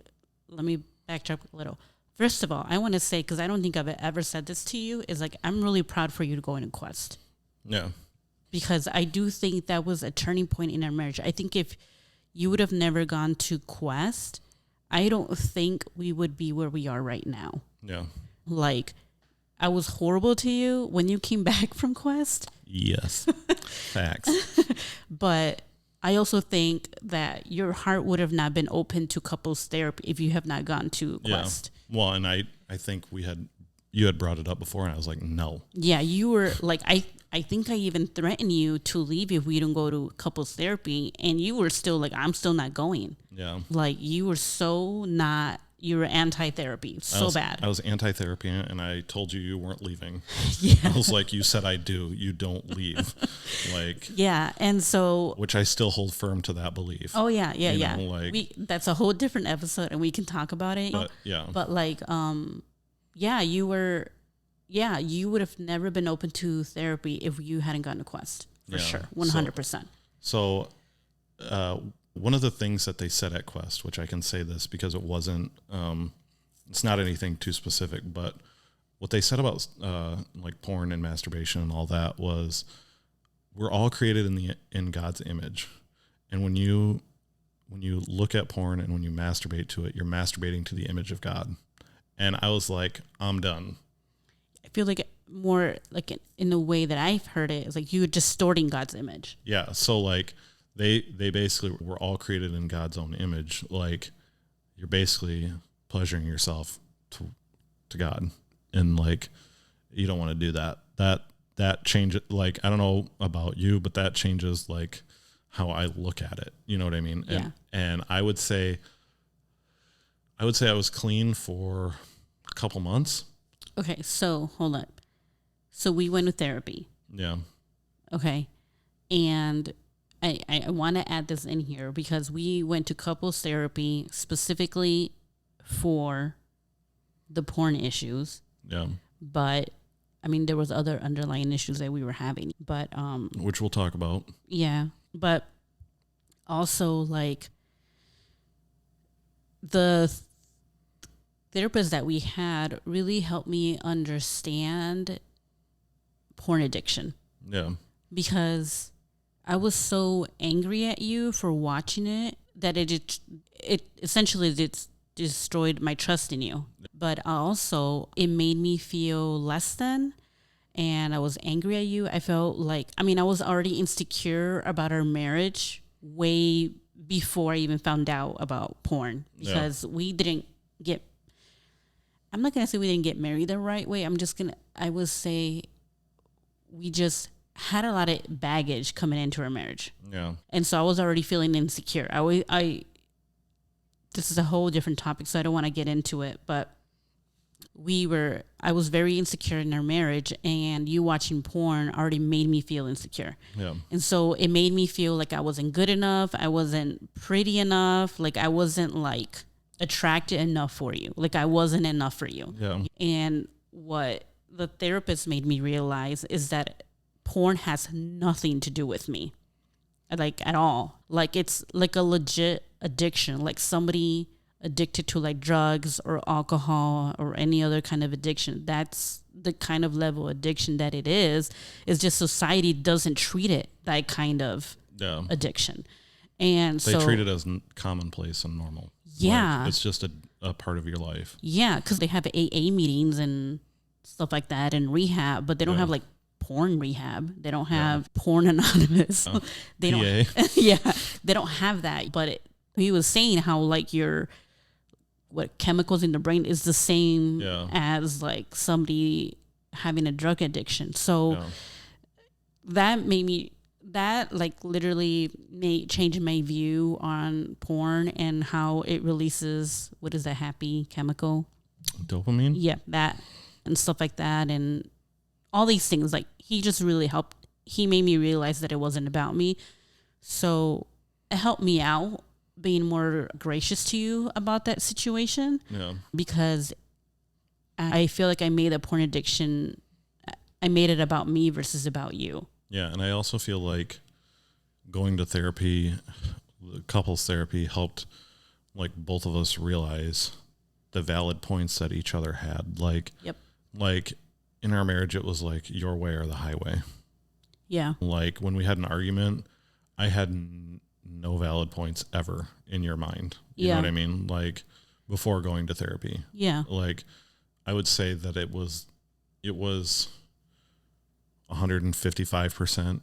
let me backtrack a little. First of all, I want to say, because I don't think I've ever said this to you, is like, I'm really proud for you to go into Quest. Yeah. Because I do think that was a turning point in our marriage. I think if you would have never gone to Quest, I don't think we would be where we are right now. Yeah. Like, I was horrible to you when you came back from Quest. Yes. Facts. But I also think that your heart would have not been open to couples therapy if you have not gone to Quest. Well, and I think you had brought it up before, and I was like, no. Yeah, you were like, I think I even threatened you to leave if we don't go to couples therapy, and you were still like, I'm still not going. Yeah. Like, you were you were anti-therapy so bad. I was anti-therapy, and I told you weren't leaving. Yeah. I was like, you said I do. You don't leave. Like. Yeah, and so. Which I still hold firm to that belief. Oh yeah, yeah. Know, like, that's a whole different episode, and we can talk about it. But yeah. But like, you would have never been open to therapy if you hadn't gone to Quest, for sure, 100%. So uh, one of the things that they said at Quest, which I can say this because it wasn't, it's not anything too specific, but what they said about like porn and masturbation and all that was we're all created in God's image, and when you look at porn and when you masturbate to it, you're masturbating to the image of God. And I was like, I'm done. I feel like more like in the way that I've heard it is like you're distorting God's image. Yeah. So like they basically were all created in God's own image. Like you're basically pleasuring yourself to God, and like you don't want to do that. That changes. Like I don't know about you, but that changes like how I look at it. You know what I mean? Yeah. And I would say I was clean for a couple months. Okay, so hold up. So we went to therapy. Yeah. Okay. And I want to add this in here because we went to couples therapy specifically for the porn issues. Yeah. But I mean there was other underlying issues that we were having. But which we'll talk about. yeah. But also like the therapist that we had really helped me understand porn addiction. Yeah. Because I was so angry at you for watching it that it essentially destroyed my trust in you. But also it made me feel less than, and I was angry at you. I felt like, I mean, I was already insecure about our marriage way before I even found out about porn because we didn't get, I'm not going to say we didn't get married the right way. I would say we just had a lot of baggage coming into our marriage. Yeah. And so I was already feeling insecure. This is a whole different topic, so I don't want to get into it, but I was very insecure in our marriage, and you watching porn already made me feel insecure. Yeah. And so it made me feel like I wasn't good enough. I wasn't pretty enough. Like I wasn't like attracted enough for you. Like I wasn't enough for you. Yeah. And what the therapist made me realize is that porn has nothing to do with me. Like at all. Like it's like a legit addiction. Like somebody addicted to like drugs or alcohol or any other kind of addiction. That's the kind of level of addiction that it is. It's just society doesn't treat it that kind of addiction. And they so treat it as commonplace and normal. Yeah. Like, it's just a part of your life. Yeah, because they have AA meetings and stuff like that and rehab, but they don't have like porn rehab. They don't have porn anonymous. They don't. Yeah, they don't have that. But he was saying how like what chemicals in the brain is the same as like somebody having a drug addiction. So that made me like literally change my view on porn and how it releases what is that happy chemical? Dopamine? Yeah, that and stuff like that and all these things. Like he just really helped. He made me realize that it wasn't about me. So it helped me out being more gracious to you about that situation. Yeah. Because I feel like I made a porn addiction, I made it about me versus about you. Yeah. And I also feel like going to therapy, couples therapy, helped like both of us realize the valid points that each other had. Like, like in our marriage, it was like your way or the highway. Yeah. Like when we had an argument, I had no valid points ever in your mind. You know what I mean? Like before going to therapy. Yeah. Like I would say that it was 155%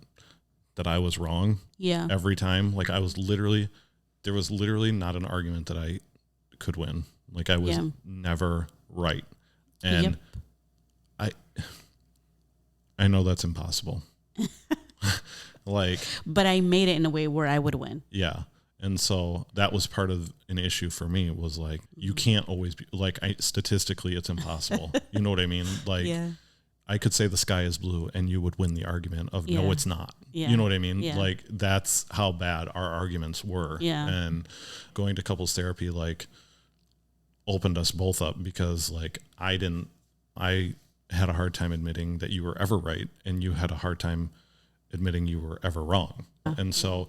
that I was wrong. Yeah. Every time. Like there was literally not an argument that I could win. Like I was never right. And I know that's impossible. Like, but I made it in a way where I would win. Yeah. And so that was part of an issue for me was like, you can't always be like, statistically it's impossible. You know what I mean? Like I could say the sky is blue and you would win the argument of no, it's not. You know what I mean? Like that's how bad our arguments were. Yeah. And going to couples therapy, like opened us both up because like I had a hard time admitting that you were ever right. And you had a hard time admitting you were ever wrong. And so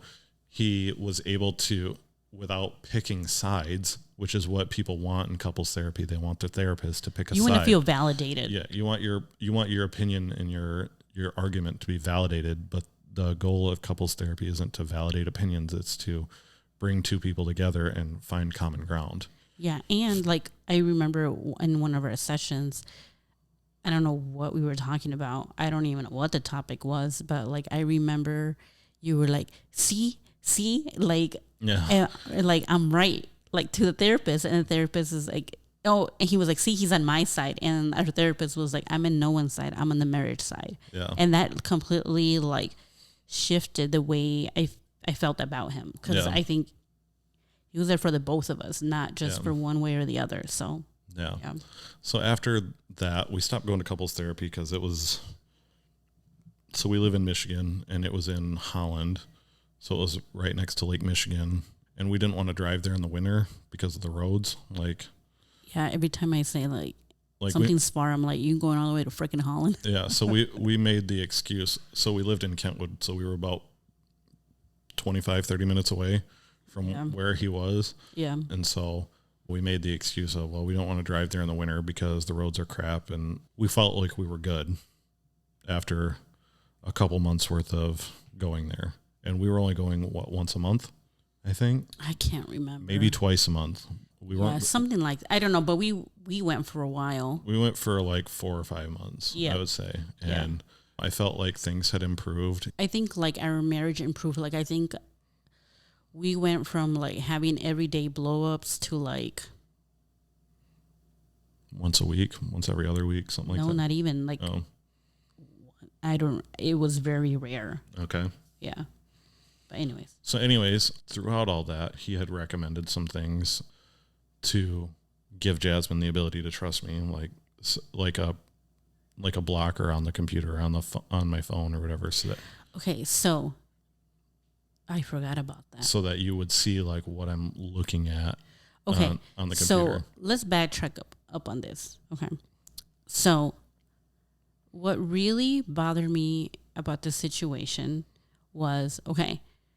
he was able to, without picking sides, which is what people want in couples therapy. They want the therapist to pick a side. You want to feel validated. Yeah, you want your opinion and your argument to be validated, but the goal of couples therapy isn't to validate opinions, it's to bring two people together and find common ground. Yeah, and like I remember in one of our sessions, I don't know what we were talking about. I don't even know what the topic was, but like I remember you were like, see, like, Yeah. like I'm right, like to the therapist, and the therapist is like, oh, and he was like, see, he's on my side, and our therapist was like, I'm in no one's side, I'm on the marriage side. Yeah. And that completely like shifted the way I felt about him, because I think he was there for the both of us, not just for one way or the other. So yeah. So after that, we stopped going to couples therapy because it was. So we live in Michigan, and it was in Holland, so it was right next to Lake Michigan, and we didn't want to drive there in the winter because of the roads. Like, yeah, every time I say like something's far, I'm like, you going all the way to freaking Holland? Yeah. So we made the excuse. So we lived in Kentwood, so we were about 25, 30 minutes away from where he was. Yeah. And so we made the excuse of, well, we don't want to drive there in the winter because the roads are crap. And we felt like we were good after a couple months worth of going there. And we were only going, once a month, I think? I can't remember. Maybe twice a month. We weren't, something like, I don't know, but we went for a while. We went for like 4 or 5 months, I would say. And I felt like things had improved. I think like our marriage improved. Like I think we went from like having everyday blow-ups to like once a week, once every other week, something like that. No, not even like. It was very rare. Okay. Yeah. But anyways, throughout all that, he had recommended some things to give Jasmine the ability to trust me, like a blocker on the computer, on my phone or whatever. So I forgot about that. So that you would see like what I'm looking at. Okay. On the computer. So let's backtrack up on this. Okay. So what really bothered me about this situation was,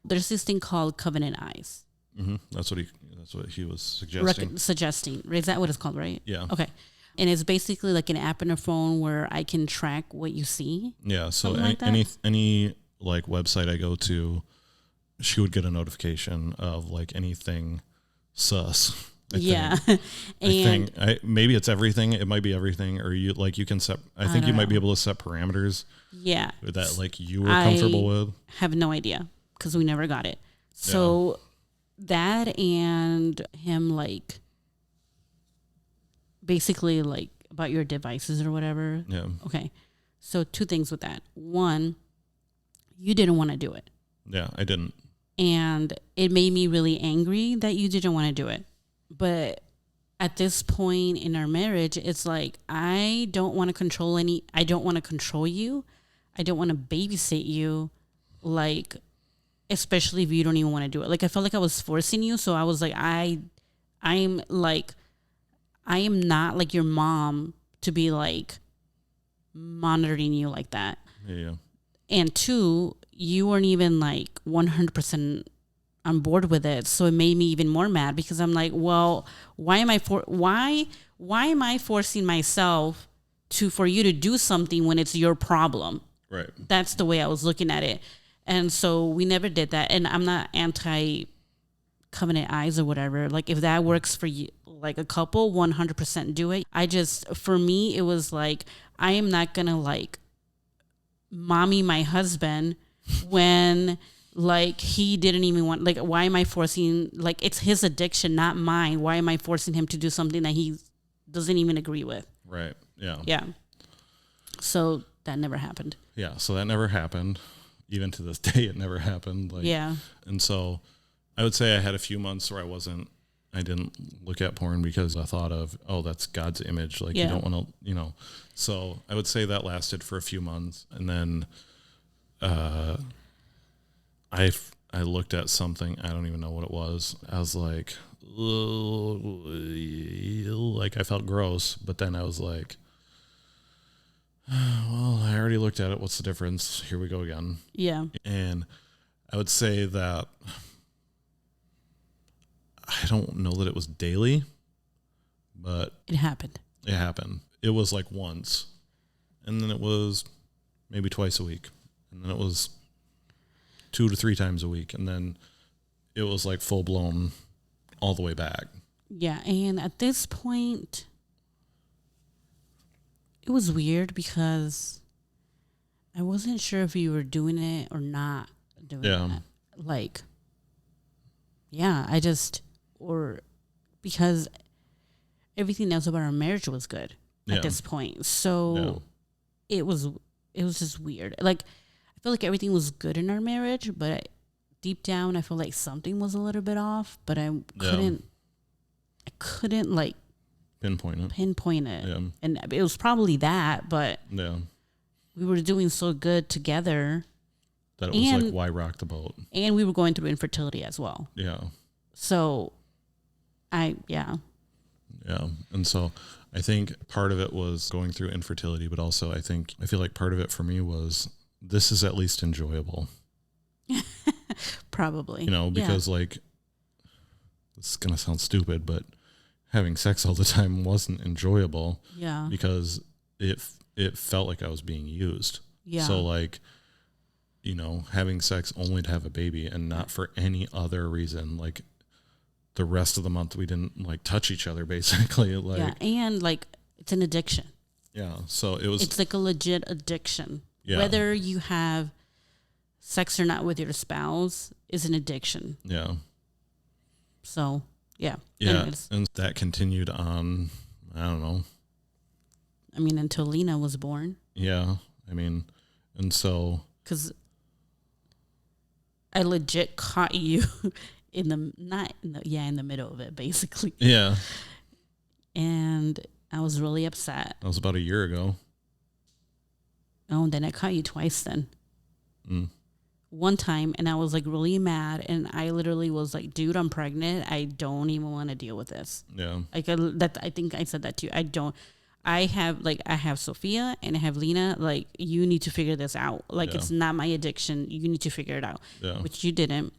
there's this thing called Covenant Eyes. Mm-hmm. That's what he was suggesting. Is that what it's called, right? Yeah. Okay. And it's basically like an app in a phone where I can track what you see. Yeah. So any like website I go to, she would get a notification of like anything sus. I think maybe it's everything. It might be everything, or you can set. I think you might be able to set parameters. Yeah. That like you were comfortable with. Have no idea because we never got it. So that and him like basically like about your devices or whatever. Yeah. Okay. So 2 things with that. One, you didn't want to do it. Yeah, I didn't. And it made me really angry that you didn't want to do it. But at this point in our marriage, it's like, I don't want to control you. I don't want to babysit you. Like, especially if you don't even want to do it. Like, I felt like I was forcing you. So I was like, I am not like your mom to be like monitoring you like that. Yeah. And 2, you weren't even like 100% on board with it, so it made me even more mad because I'm like, well, why am I forcing myself for you to do something when it's your problem? Right. That's the way I was looking at it, and so we never did that. And I'm not anti Covenant Eyes or whatever. Like if that works for you, like a couple, 100% do it. For me, it was like I am not gonna like mommy my husband when. Like he didn't even want, like, why am I forcing, like, it's his addiction, not mine. Why am I forcing him to do something that he doesn't even agree with? Right. Yeah. Yeah. So that never happened. Yeah. So that never happened. Even to this day, it never happened. Like, yeah. And so I would say I had a few months where I didn't look at porn because I thought of, oh, that's God's image. Like you don't want to, so I would say that lasted for a few months. And then, I looked at something, I don't even know what it was. I was like I felt gross, but then I was like, well, I already looked at it. What's the difference? Here we go again. Yeah. And I would say that I don't know that it was daily, but It happened. it happened. It was like once, and then it was maybe twice a week, and then it was 2 to 3 times a week, and then it was like full blown all the way back. Yeah, and at this point, it was weird because I wasn't sure if you were doing it or not doing it. Like, yeah, or because everything else about our marriage was good at this point. So it was just weird. Like, I feel like everything was good in our marriage, but deep down, I feel like something was a little bit off, but I couldn't like pinpoint it. Yeah. And it was probably that, but we were doing so good together. That it was like, why rock the boat? And we were going through infertility as well. Yeah. So, Yeah. And so I think part of it was going through infertility, but also I feel like part of it for me was this is at least enjoyable. Probably. Because like, this is going to sound stupid, but having sex all the time wasn't enjoyable. Yeah. Because it felt like I was being used. Yeah. So like, having sex only to have a baby and not for any other reason. Like the rest of the month we didn't like touch each other basically. Like, and like it's an addiction. Yeah. So it's like a legit addiction. Yeah. Whether you have sex or not with your spouse is an addiction. Yeah. So, yeah. Yeah. Anyways. And that continued on, I don't know. I mean, until Lena was born. Yeah. I mean, and so. Because I legit caught you in the middle of it, basically. Yeah. And I was really upset. That was about a year ago. Oh, and then I caught you twice then. One time, and I was like really mad, and I literally was like, dude, I'm pregnant. I don't even want to deal with this. Yeah. Like I think I said that to you. I have Sophia and I have Lena. Like, you need to figure this out. Like, it's not my addiction. You need to figure it out. Yeah. Which you didn't.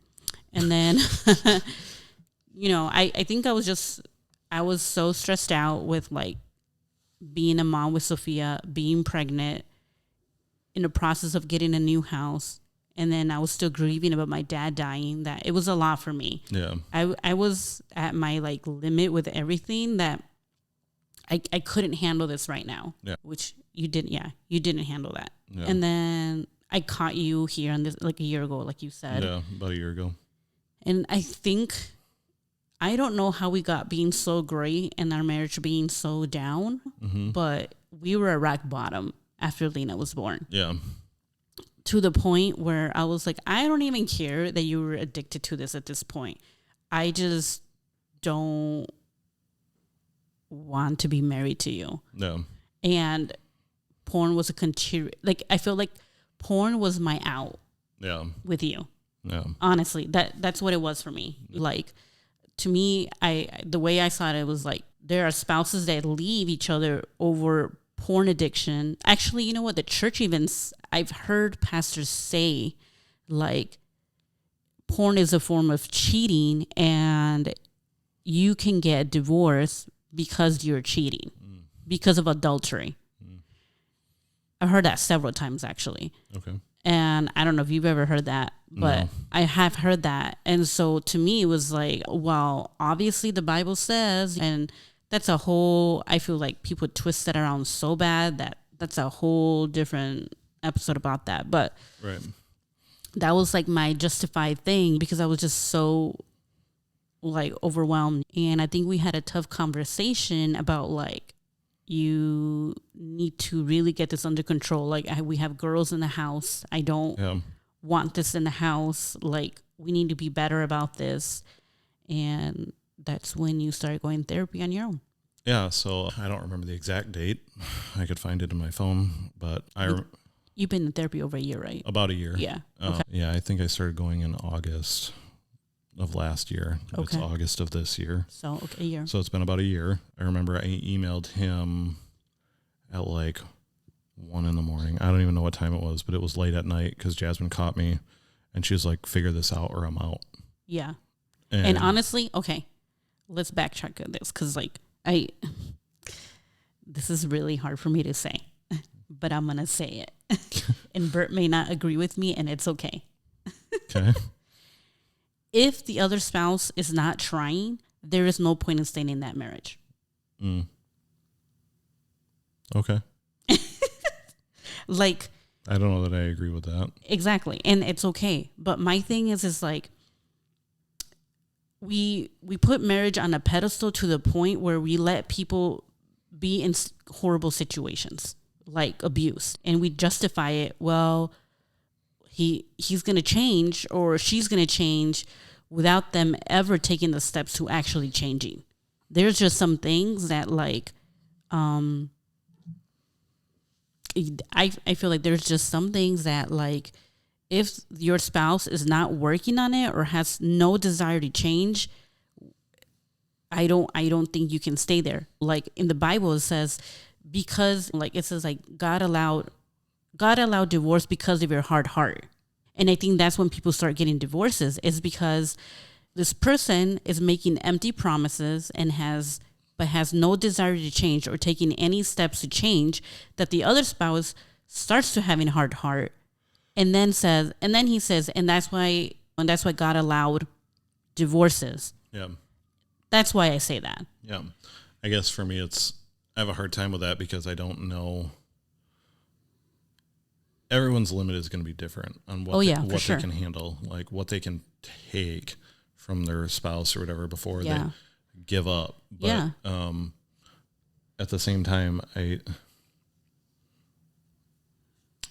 And then, I think I was so stressed out with like being a mom with Sophia, being pregnant, in the process of getting a new house. And then I was still grieving about my dad dying. That it was a lot for me. Yeah. I was at my like limit with everything that I couldn't handle this right now. Yeah. Which you didn't. Yeah. You didn't handle that. Yeah. And then I caught you here on this like a year ago, like you said. Yeah. About a year ago. And I don't know how we got being so great and our marriage being so down, but we were at rock bottom after Lena was born. Yeah. To the point where I was like, I don't even care that you were addicted to this at this point. I just don't want to be married to you. No. And porn was I feel like porn was my out. Yeah. With you. Yeah. Honestly, that's what it was for me. Yeah. Like, to me, the way I saw it was like there are spouses that leave each other over porn addiction. Actually, you know what? The church I've heard pastors say like porn is a form of cheating and you can get divorced because you're cheating, because of adultery. I've heard that several times actually. Okay. And I don't know if you've ever heard that, but no. I have heard that. And so to me, it was like, well, obviously the Bible says, and that's I feel like people twist that around so bad that's a whole different episode about that. But right. That was like my justified thing because I was just so like overwhelmed. And I think we had a tough conversation about like, you need to really get this under control. Like we have girls in the house. I don't want this in the house. Like we need to be better about this. And that's when you start going therapy on your own. Yeah. So I don't remember the exact date. I could find it in my phone, but you've been in therapy over a year, right? About a year. Yeah. Okay. Yeah. I think I started going in August of last year. Okay. It's August of this year. So, a year. So it's been about a year. I remember I emailed him at like 1 a.m. I don't even know what time it was, but it was late at night because Jasmine caught me and she was like, figure this out or I'm out. Yeah. And honestly, okay, let's backtrack on this because like I this is really hard for me to say, but I'm gonna say it. And Bert may not agree with me, and it's okay. Okay. If the other spouse is not trying, there is no point in staying in that marriage. Mm. Okay. Like, I don't know that I agree with that. exactly, and it's okay. But my thing is like we put marriage on a pedestal to the point where we let people be in horrible situations like abuse, and we justify it. Well, he's going to change or she's going to change without them ever taking the steps to actually changing. There's just some things that like I feel like there's just some things that like if your spouse is not working on it or has no desire to change, I don't think you can stay there. Like in the Bible it says because like it says like God allowed divorce because of your hard heart. And I think that's when people start getting divorces is because this person is making empty promises and has no desire to change or taking any steps to change, that the other spouse starts to having a hard heart and then he says, and that's why God allowed divorces. Yeah. That's why I say that. Yeah. I guess for me, I have a hard time with that because I don't know. Everyone's limit is going to be different on what they can handle, like what they can take from their spouse or whatever before they give up. But at the same time, I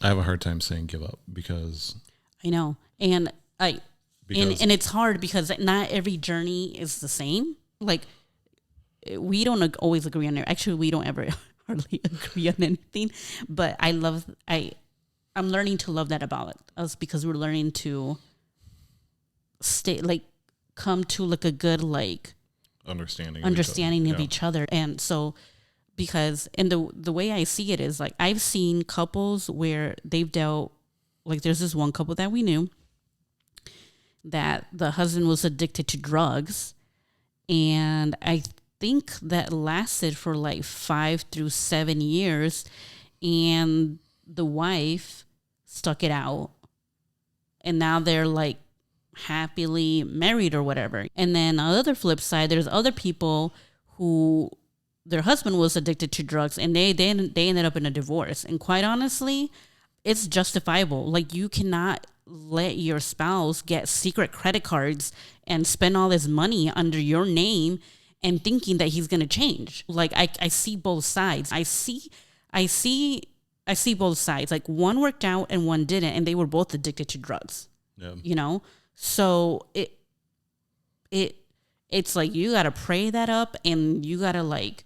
have a hard time saying give up because I know. And and it's hard because not every journey is the same. Like we don't always agree on it. Actually, we don't ever hardly agree on anything, but I'm learning to love that about us because we're learning to come to like a good like understanding of each other. And so because and the way I see it is like I've seen couples where they've dealt, like there's this one couple that we knew that the husband was addicted to drugs, and I think that lasted for like 5 through 7 years, and the wife stuck it out, and now they're like happily married or whatever. And then on the other flip side, there's other people who their husband was addicted to drugs and they ended up in a divorce. And quite honestly, it's justifiable. Like you cannot let your spouse get secret credit cards and spend all this money under your name and thinking that he's going to change. Like I see both sides. I see both sides. Like one worked out and one didn't, and they were both addicted to drugs. Yeah. You know? So it's like you got to pray that up, and you got to like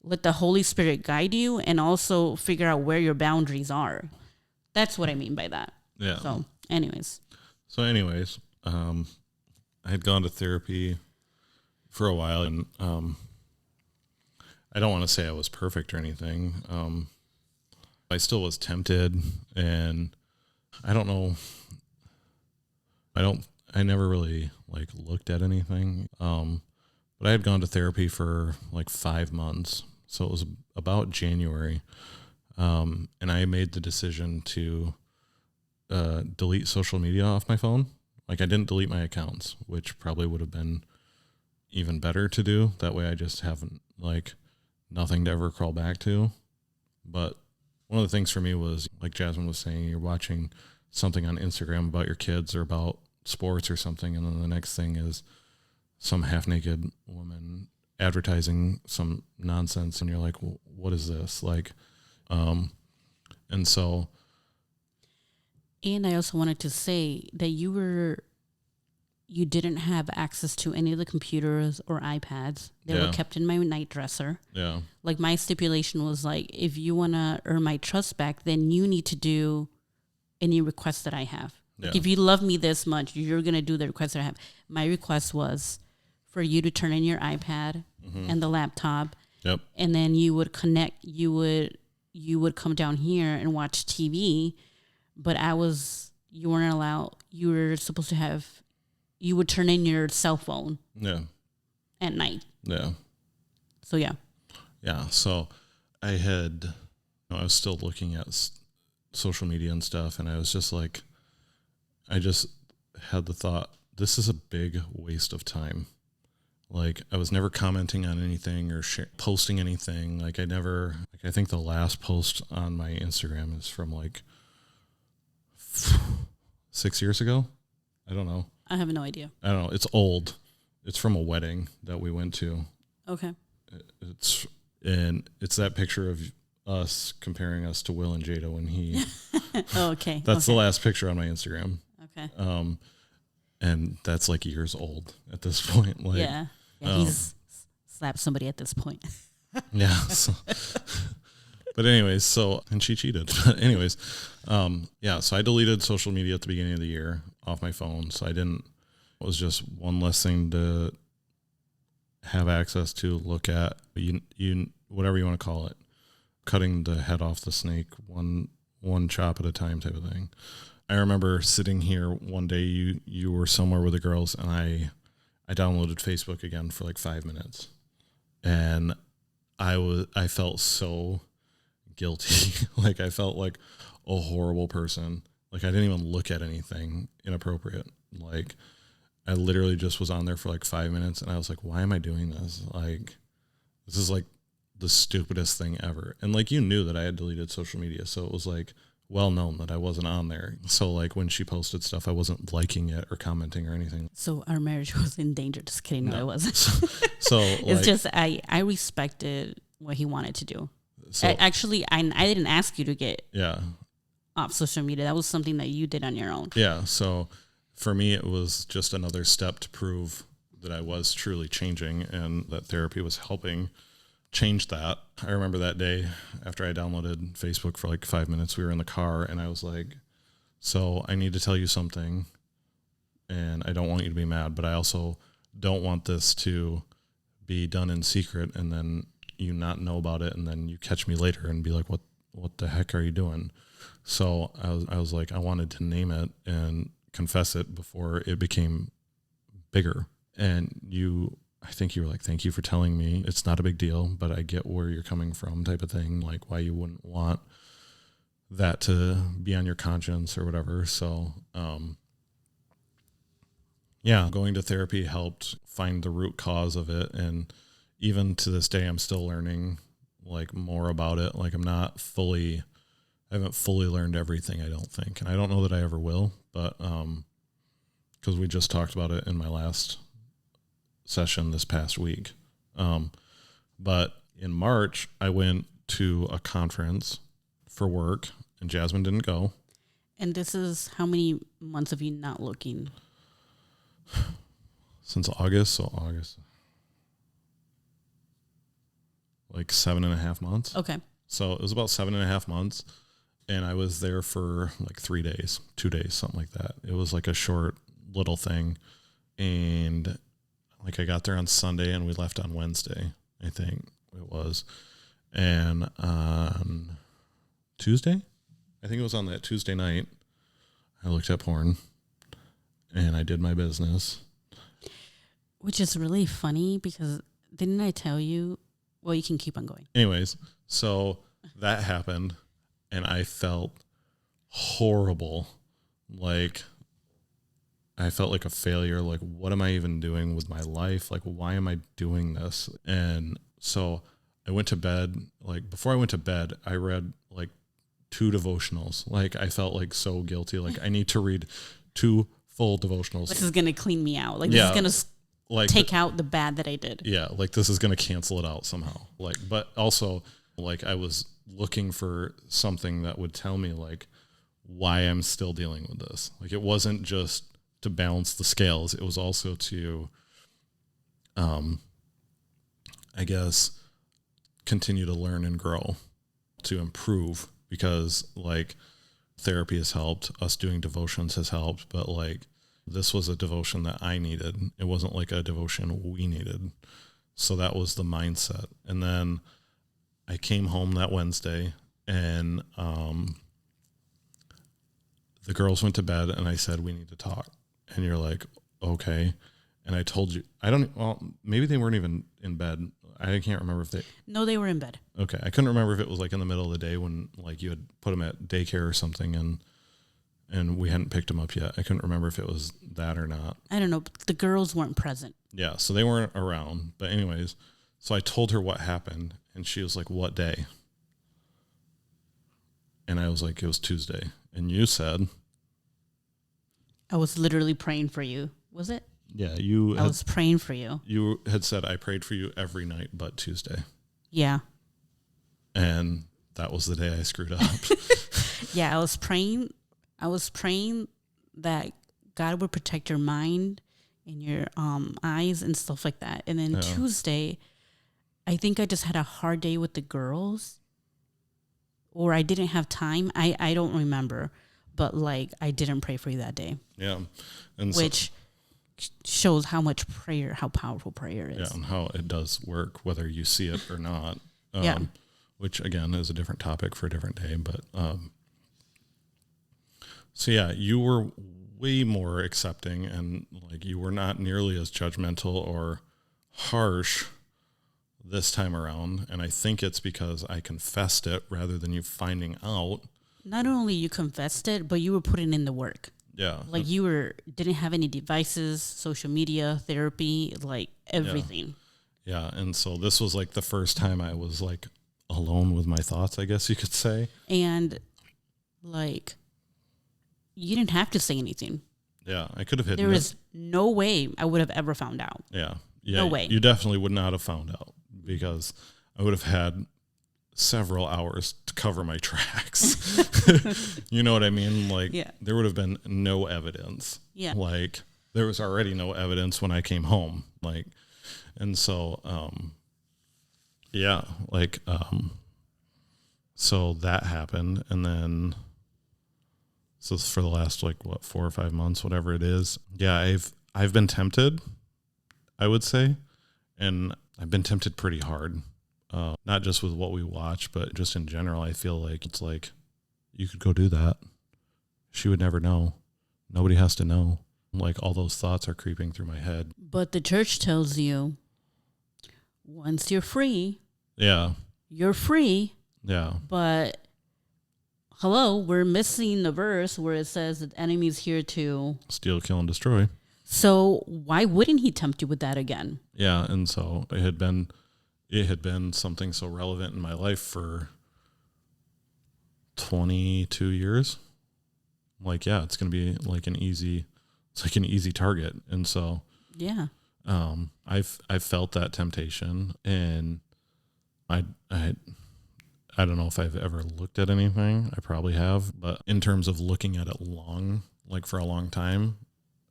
let the Holy Spirit guide you, and also figure out where your boundaries are. That's what I mean by that. Yeah. So anyways, I had gone to therapy for a while, and I don't want to say I was perfect or anything. I still was tempted, and I don't know. I never really like looked at anything. But I had gone to therapy for like 5 months. So it was about January. And I made the decision to delete social media off my phone. Like I didn't delete my accounts, which probably would have been even better to do. That way I just haven't like nothing to ever crawl back to. But one of the things for me was, like Jasmine was saying, you're watching something on Instagram about your kids or about sports or something, and then the next thing is some half-naked woman advertising some nonsense, and you're like, well, what is this? Like, and so. And I also wanted to say that you didn't have access to any of the computers or iPads. They were kept in my night dresser. Yeah. Like my stipulation was like, if you want to earn my trust back, then you need to do any requests that I have. Yeah. Like if you love me this much, you're going to do the requests that I have. My request was for you to turn in your iPad and the laptop. Yep. And then you would connect, you would come down here and watch TV, but you weren't allowed, you were supposed to have, you would turn in your cell phone. Yeah. at night. Yeah. So yeah. Yeah. So I was still looking at social media and stuff, and I was just like, I just had the thought, this is a big waste of time. Like, I was never commenting on anything or posting anything. Like, I think the last post on my Instagram is from like 6 years ago. I don't know. I have no idea. I don't know. It's old. It's from a wedding that we went to. Okay. It's that picture of us comparing us to Will and Jada when he. Oh, okay. That's okay. the last picture on my Instagram. Okay. And that's like years old at this point. Like, yeah. He's slapped somebody at this point. Yeah. So, but anyways, and she cheated. But anyways, yeah. So I deleted social media at the beginning of the year off my phone. So it was just one less thing to have access to, look at, you whatever you want to call it, cutting the head off the snake one chop at a time type of thing. I remember sitting here one day, you were somewhere with the girls, and I downloaded Facebook again for like 5 minutes, and I felt so guilty. Like, I felt like a horrible person. Like, I didn't even look at anything inappropriate. Like, I literally just was on there for like 5 minutes, and I was like, why am I doing this? Like, this is like the stupidest thing ever. And like, you knew that I had deleted social media, so it was like well known that I wasn't on there. So like, when she posted stuff, I wasn't liking it or commenting or anything. So our marriage was in danger. Just kidding. No, it wasn't. So it's just I respected what he wanted to do. So, I didn't ask you to get off social media. That was something that you did on your own. Yeah. So for me, it was just another step to prove that I was truly changing and that therapy was helping change that. I remember that day after I downloaded Facebook for like 5 minutes, we were in the car, and I was like, so I need to tell you something, and I don't want you to be mad, but I also don't want this to be done in secret and then you not know about it, and then you catch me later and be like, what the heck are you doing? So I was like, I wanted to name it and confess it before it became bigger. And I think you were like, thank you for telling me. It's not a big deal, but I get where you're coming from type of thing, like why you wouldn't want that to be on your conscience or whatever. So, yeah, going to therapy helped find the root cause of it. And even to this day, I'm still learning like more about it. Like, I haven't fully learned everything, I don't think. And I don't know that I ever will, but, cause we just talked about it in my last session this past week. But in March, I went to a conference for work, and Jasmine didn't go. And this is how many months of you not looking? Since August. So August, like 7.5 months. Okay. So it was about 7.5 months, and I was there for like 3 days, 2 days, something like that. It was like a short little thing. And like, I got there on Sunday and we left on Wednesday, I think it was. And on Tuesday, I think it was on that Tuesday night, I looked at porn and I did my business. Which is really funny because didn't I tell you? Well, you can keep on going. Anyways, so that happened and I felt horrible. Like, I felt like a failure. Like, what am I even doing with my life? Like, why am I doing this? And so I went to bed. Like, before I went to bed, I read like 2 devotionals. Like, I felt like so guilty. Like, I need to read 2 full devotionals. This is going to clean me out. Like, this is going to take out the bad that I did. Yeah. Like, this is going to cancel it out somehow. Like, but also, like, I was looking for something that would tell me like why I'm still dealing with this. Like, it wasn't just to balance the scales. It was also to, I guess, continue to learn and grow, to improve, because like therapy has helped, us doing devotions has helped, but like this was a devotion that I needed. It wasn't like a devotion we needed. So that was the mindset. And then I came home that Wednesday, and the girls went to bed, and I said, we need to talk. And you're like, okay. And I told you, maybe they weren't even in bed. I can't remember if they. No, they were in bed. Okay. I couldn't remember if it was like in the middle of the day when like you had put them at daycare or something and we hadn't picked them up yet. I couldn't remember if it was that or not. I don't know. But the girls weren't present. Yeah. So they weren't around. But anyways, so I told her what happened and she was like, what day? And I was like, it was Tuesday. And you said. I was literally praying for you. Was it? Yeah, I was praying for you. You had said, I prayed for you every night but Tuesday. Yeah. And that was the day I screwed up. Yeah, I was praying that God would protect your mind and your eyes and stuff like that. And then Tuesday, I think I just had a hard day with the girls. Or I didn't have time. I don't remember. But like I didn't pray for you that day. Yeah. And which shows how powerful prayer is. Yeah, and how it does work, whether you see it or not. Which, again, is a different topic for a different day. But so, yeah, you were way more accepting and, like, you were not nearly as judgmental or harsh this time around. And I think it's because I confessed it rather than you finding out. Not only you confessed it, but you were putting in the work. Yeah. Like you didn't have any devices, social media, therapy, like everything. Yeah. And so this was like the first time I was like alone with my thoughts, I guess you could say. And like, you didn't have to say anything. Yeah. I could have hidden There was no way I would have ever found out. Yeah. Yeah. No way. You definitely would not have found out because I would have had several hours to cover my tracks. You know what I mean? Like there would have been no evidence. Yeah. Like there was already no evidence when I came home. Like, and so, so that happened. And then, so for the last, like 4 or 5 months, whatever it is. Yeah. I've been tempted, I would say. And I've been tempted pretty hard. Not just with what we watch, but just in general, I feel like it's like, you could go do that. She would never know. Nobody has to know. Like all those thoughts are creeping through my head. But the church tells you, once you're free. Yeah. You're free. Yeah. But, hello, we're missing the verse where it says that the enemy's here to steal, kill, and destroy. So why wouldn't he tempt you with that again? Yeah, and so it had been something so relevant in my life for 22 years. Like, yeah, it's going to be like an easy target. And so, yeah, I've felt that temptation, and I don't know if I've ever looked at anything. I probably have, but in terms of looking at it for a long time,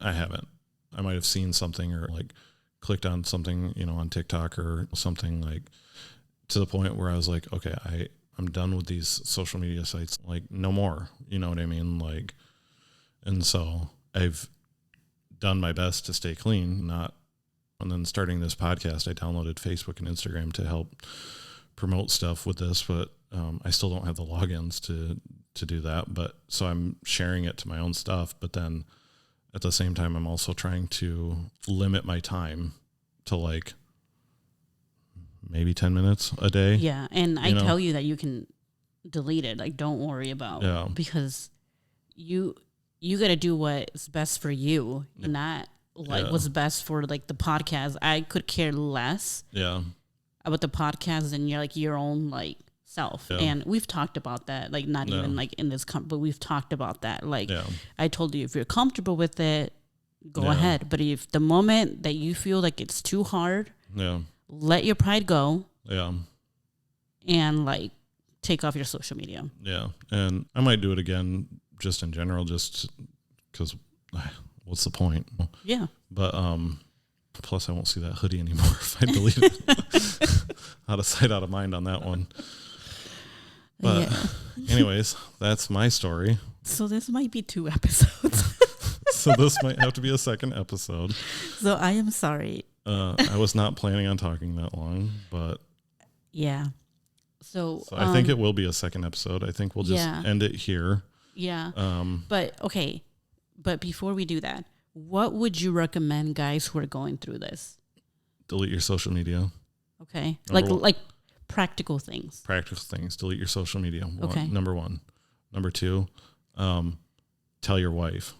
I haven't. I might have seen something or like clicked on something, on TikTok or something, like to the point where I was like, okay, I'm done with these social media sites, like no more, you know what I mean? Like, and so I've done my best to stay clean, and then starting this podcast, I downloaded Facebook and Instagram to help promote stuff with this, but I still don't have the logins to do that. But so I'm sharing it to my own stuff, but then at the same time, I'm also trying to limit my time to like maybe 10 minutes a day. Yeah. And I tell you that you can delete it. Like, don't worry about because you got to do what's best for you, not like what's best for like the podcast. I could care less about the podcast than your own like self. Yeah. And we've talked about that, like not even like in this but we've talked about that. Like I told you, if you're comfortable with it, go ahead. But if the moment that you feel like it's too hard, let your pride go. Yeah. And like take off your social media. Yeah. And I might do it again just in general, just because what's the point? Yeah. But plus I won't see that hoodie anymore if I delete it. Out of sight, out of mind on that one. But anyways, that's my story. So this might be 2 episodes. So this might have to be a second episode. So I am sorry. I was not planning on talking that long, but yeah. So I think it will be a second episode. I think we'll just end it here. Yeah. But okay. But before we do that, What would you recommend guys who are going through this? Delete your social media. Okay. Number one. Like practical things. Practical things. Delete your social media. Okay. Number one. Number two, tell your wife.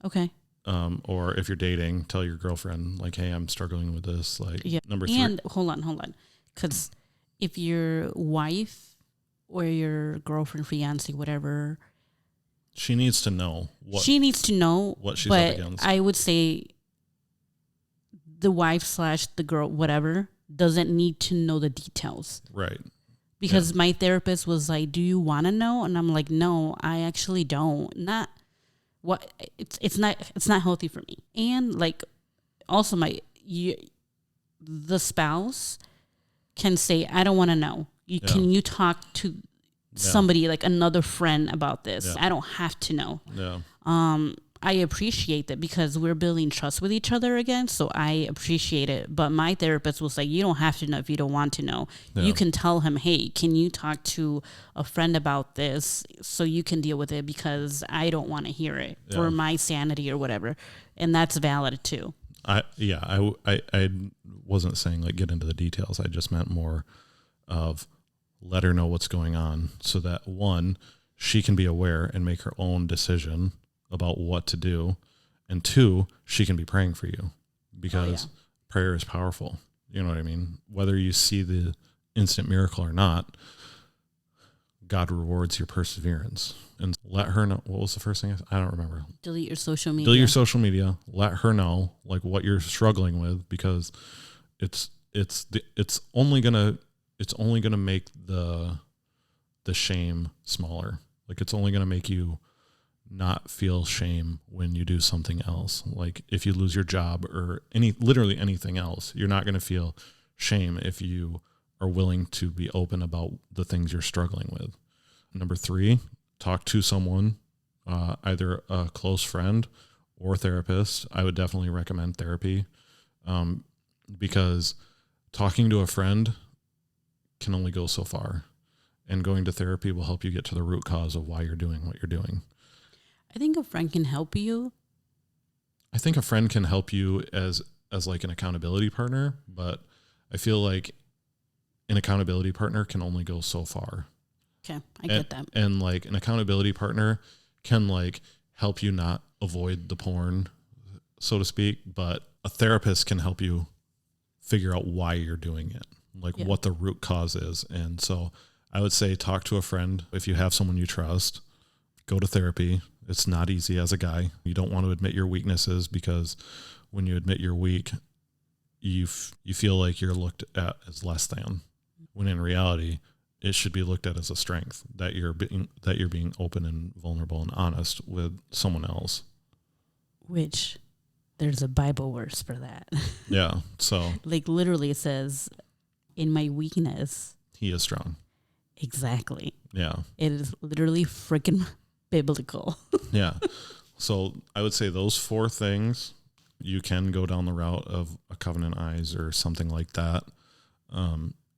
Okay. Or if you're dating, tell your girlfriend, like, hey, I'm struggling with this. Like, Yeah. number three. And hold on. Because if your wife or your girlfriend, fiance, whatever, she needs to know what she's up against. I would say the wife / the girl, whatever, doesn't need to know the details. Right. Because my therapist was like, do you want to know? And I'm like, no, I actually don't. Not what it's not healthy for me. And like also the spouse can say, I don't want to know. Can you talk to somebody, like another friend, about this? Yeah. I don't have to know. Yeah. I appreciate that because we're building trust with each other again. So I appreciate it. But my therapist was like, you don't have to know if you don't want to know. Yeah. You can tell him, hey, can you talk to a friend about this so you can deal with it, because I don't want to hear it for my sanity or whatever. And that's valid too. I wasn't saying like get into the details. I just meant more of let her know what's going on so that, one, she can be aware and make her own decision about what to do, and two, she can be praying for you, because prayer is powerful. You know what I mean? Whether you see the instant miracle or not, God rewards your perseverance. And let her know. What was the first thing? I don't remember. Delete your social media. Delete your social media. Let her know like what you're struggling with, because it's only gonna make the shame smaller. Like, it's only gonna make you not feel shame when you do something else. Like if you lose your job or literally anything else, you're not going to feel shame if you are willing to be open about the things you're struggling with. Number three, talk to someone, either a close friend or therapist. I would definitely recommend therapy, because talking to a friend can only go so far, and going to therapy will help you get to the root cause of why you're doing what you're doing. I think a friend can help you. I think a friend can help you as like an accountability partner, but I feel like an accountability partner can only go so far. Okay, I get that. And like an accountability partner can like help you not avoid the porn, so to speak, but a therapist can help you figure out why you're doing it, like what the root cause is. And so I would say talk to a friend. If you have someone you trust, go to therapy. It's not easy as a guy. You don't want to admit your weaknesses, because when you admit you're weak, you feel like you're looked at as less than, when in reality, it should be looked at as a strength that you're being open and vulnerable and honest with someone else. Which there's a Bible verse for that. Yeah. So like literally it says, in my weakness, he is strong. Exactly. Yeah. It is literally freaking biblical. Yeah. So I would say those four things, you can go down the route of a covenant eyes or something like that.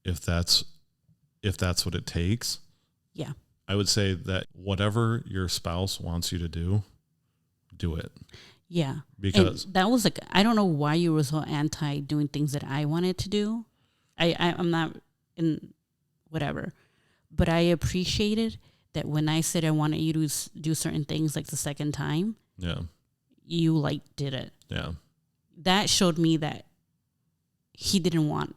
If that's what it takes. Yeah. I would say that whatever your spouse wants you to do it. Yeah. Because and that was like, I don't know why you were so anti doing things that I wanted to do. I'm not in whatever, but I appreciated that when I said I wanted you to do certain things, like the second time, you like did it. Yeah. That showed me that he didn't want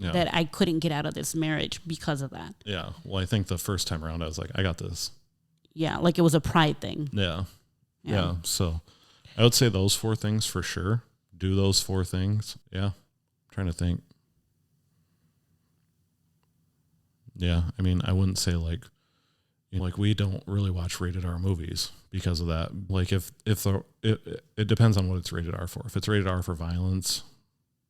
that I couldn't get out of this marriage because of that. Yeah. Well, I think the first time around I was like, I got this. Yeah. Like it was a pride thing. Yeah. Yeah. So I would say those four things for sure. Do those four things. Yeah. I'm trying to think. Yeah. I mean, I wouldn't say like we don't really watch rated R movies because of that. Like it depends on what it's rated R for. If it's rated R for violence,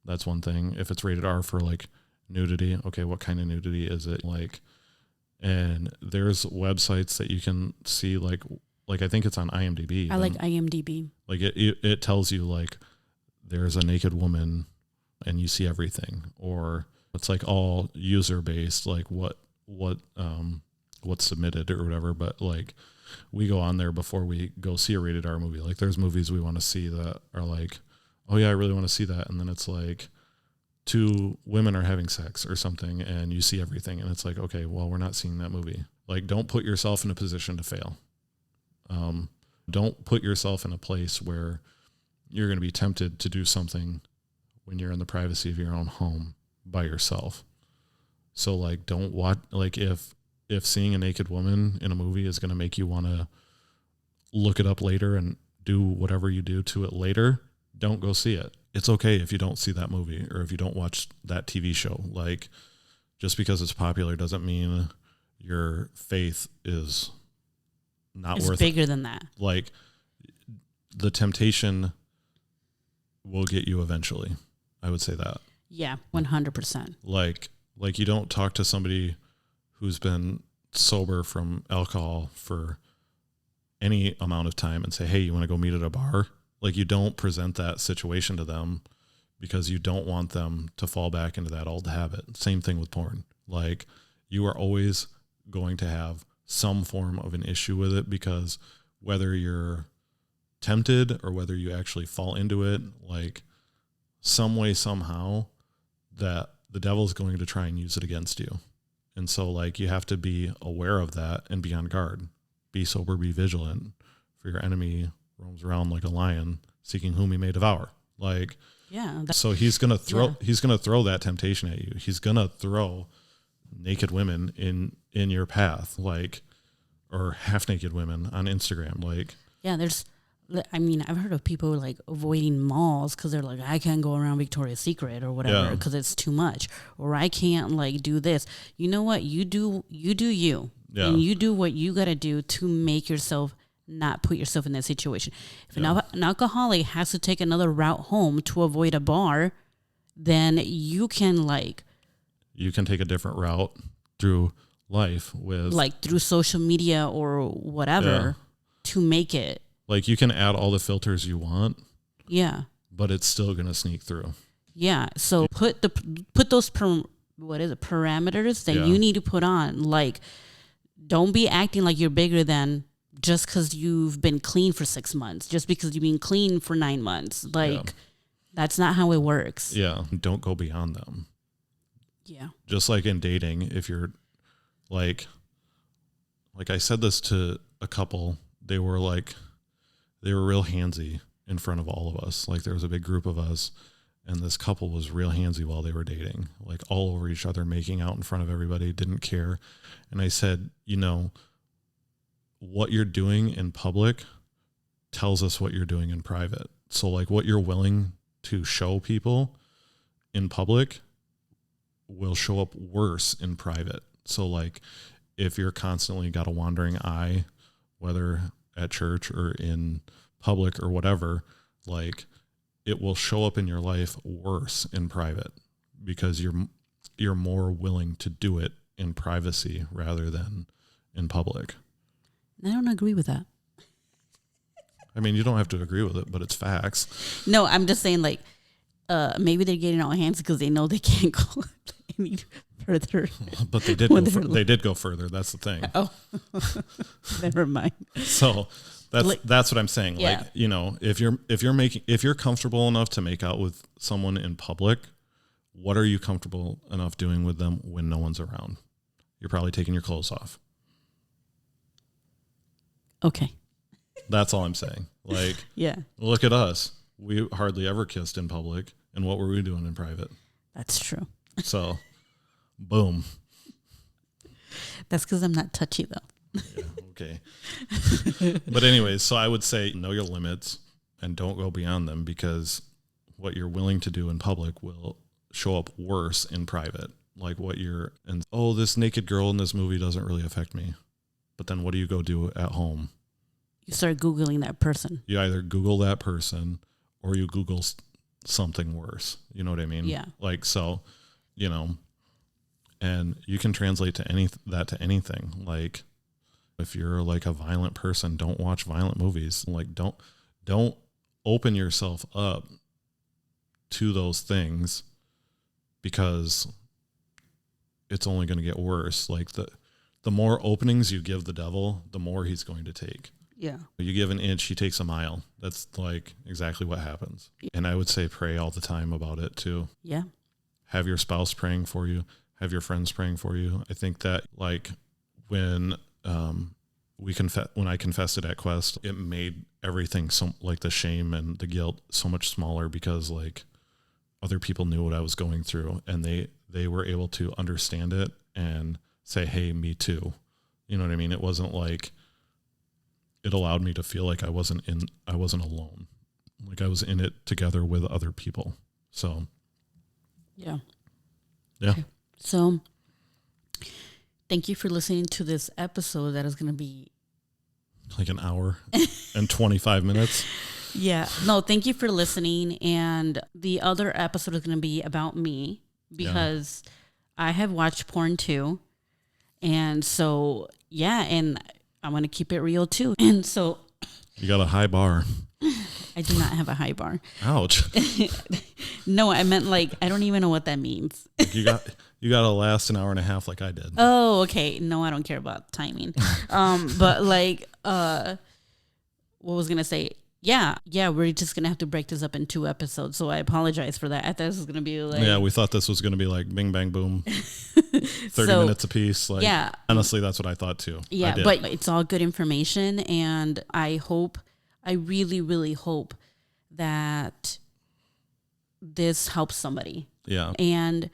that's one thing. If it's rated R for like nudity, okay, what kind of nudity is it like? And there's websites that you can see like I think it's on IMDb. I like IMDb. Like it tells you like there's a naked woman and you see everything, or it's like all user based, like what's submitted or whatever. But like we go on there before we go see a rated R movie. Like there's movies we want to see that are like, oh yeah, I really want to see that. And then it's like 2 women are having sex or something and you see everything. And it's like, okay, well, we're not seeing that movie. Like don't put yourself in a position to fail. Don't put yourself in a place where you're going to be tempted to do something when you're in the privacy of your own home by yourself. So like, don't watch, like if seeing a naked woman in a movie is going to make you want to look it up later and do whatever you do to it later, don't go see it. It's okay if you don't see that movie or if you don't watch that TV show. Like just because it's popular doesn't mean your faith is not It's worth bigger it. than that. Like the temptation will get you eventually. I would say that. Yeah, 100%. Like you don't talk to somebody who's been sober from alcohol for any amount of time and say, hey, you want to go meet at a bar? Like you don't present that situation to them because you don't want them to fall back into that old habit. Same thing with porn. Like you are always going to have some form of an issue with it because whether you're tempted or whether you actually fall into it, like some way, somehow, that the devil's going to try and use it against you. And so like you have to be aware of that and be on guard. Be sober, be vigilant, for your enemy roams around like a lion seeking whom he may devour. Like, yeah. So he's going to throw that temptation at you. He's going to throw naked women in your path, like, or half naked women on Instagram. Like, yeah, I've heard of people like avoiding malls because they're like, I can't go around Victoria's Secret or whatever because it's too much, or I can't like do this. You know what? You do you. Yeah. And you do what you got to do to make yourself not put yourself in that situation. If an alcoholic has to take another route home to avoid a bar, then you can take a different route through life with like through social media or whatever to make it. Like you can add all the filters you want. Yeah. But it's still going to sneak through. Yeah. So put those parameters that you need to put on. Like, don't be acting like you're bigger than just because you've been clean for 6 months, just because you've been clean for 9 months. Like, that's not how it works. Yeah. Don't go beyond them. Yeah. Just like in dating, if you're like I said this to a couple, they were real handsy in front of all of us. Like there was a big group of us and this couple was real handsy while they were dating, like all over each other, making out in front of everybody, didn't care. And I said, what you're doing in public tells us what you're doing in private. So like what you're willing to show people in public will show up worse in private. So like if you're constantly got a wandering eye, whether at church or in public or whatever, like it will show up in your life worse in private because you're more willing to do it in privacy rather than in public. I don't agree with that. I mean, you don't have to agree with it, but it's facts. No, I'm just saying like maybe they're getting all hands because they know they can't go any further. But they did go further. That's the thing. Oh, never mind. So that's what I'm saying. Yeah. Like, if you're comfortable enough to make out with someone in public, what are you comfortable enough doing with them when no one's around? You're probably taking your clothes off. Okay. That's all I'm saying. Like, yeah. Look at us. We hardly ever kissed in public. And what were we doing in private? That's true. So, boom. That's because I'm not touchy, though. Yeah, okay. But anyways, so I would say know your limits and don't go beyond them because what you're willing to do in public will show up worse in private. Like this naked girl in this movie doesn't really affect me. But then what do you go do at home? You start Googling that person. You either Google that person or you Google something worse. You know what I mean? Yeah. Like, so, and you can translate that to anything. Like, if you're like a violent person, don't watch violent movies. Like, don't open yourself up to those things because it's only going to get worse. Like the more openings you give the devil, the more he's going to take. Yeah. You give an inch, he takes a mile. That's like exactly what happens. And I would say pray all the time about it too. Yeah. Have your spouse praying for you. Have your friends praying for you. I think that like when when I confessed it at Quest, it made everything so like the shame and the guilt so much smaller because like other people knew what I was going through and they were able to understand it and say, hey, me too. You know what I mean? It wasn't like, it allowed me to feel like I wasn't alone. Like I was in it together with other people. So. Yeah. Yeah. Okay. So thank you for listening to this episode that is going to be like an hour and 25 minutes. Yeah. No, thank you for listening. And the other episode is going to be about me because I have watched porn too. And so, yeah, and I want to keep it real too. And so you got a high bar. I do not have a high bar. Ouch. No, I meant like, I don't even know what that means. Like you got to last an hour and a half like I did. Oh, okay. No, I don't care about timing. But like, what was going to say? Yeah, we're just going to have to break this up in 2 episodes. So I apologize for that. I thought this was going to be like... Yeah, we thought this was going to be like bing, bang, boom. 30 minutes apiece. Like, yeah. Honestly, that's what I thought too. Yeah, but it's all good information. And I really, really hope that this helps somebody. Yeah. And...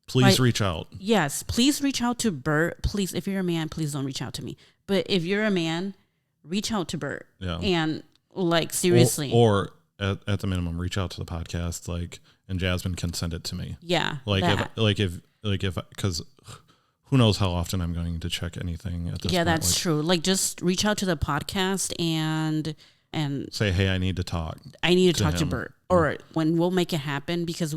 Please reach out. Yes, please reach out to Bert. Please, if you're a man, please don't reach out to me. But if you're a man, reach out to Bert. Yeah. And... like seriously, or at the minimum, reach out to the podcast, like, and Jasmine can send it to me. Yeah, if because who knows how often I'm going to check anything at this point. Yeah, that's true. Like, just reach out to the podcast and say, hey, I need to talk. I need to talk to Bert, or when we'll make it happen because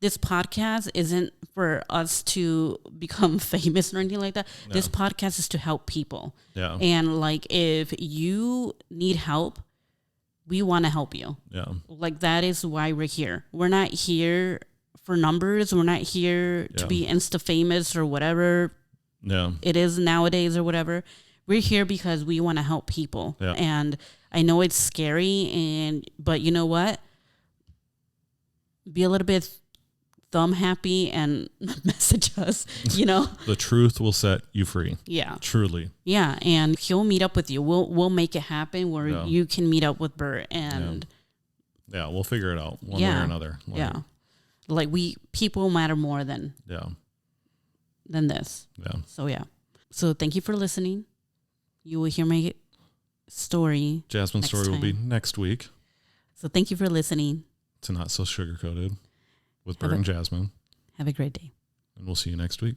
this podcast isn't for us to become famous or anything like that. No. This podcast is to help people. Yeah, and like if you need help, we want to help you. Yeah. Like that is why we're here. We're not here for numbers. We're not here to be Insta famous or whatever it is nowadays or whatever. We're here because we want to help people. Yeah. And I know it's scary but you know what? Be a little bit thumb happy and message us, you know. The truth will set you free. Yeah. Truly. Yeah, and he'll meet up with you. We'll make it happen where you can meet up with Bert and we'll figure it out one way or another. Like people matter more than this. Yeah. So thank you for listening. You will hear my story. Jasmine's story will be next week. So thank you for listening to Not So Sugar Coated with Bert and Jasmine. Have a great day. And we'll see you next week.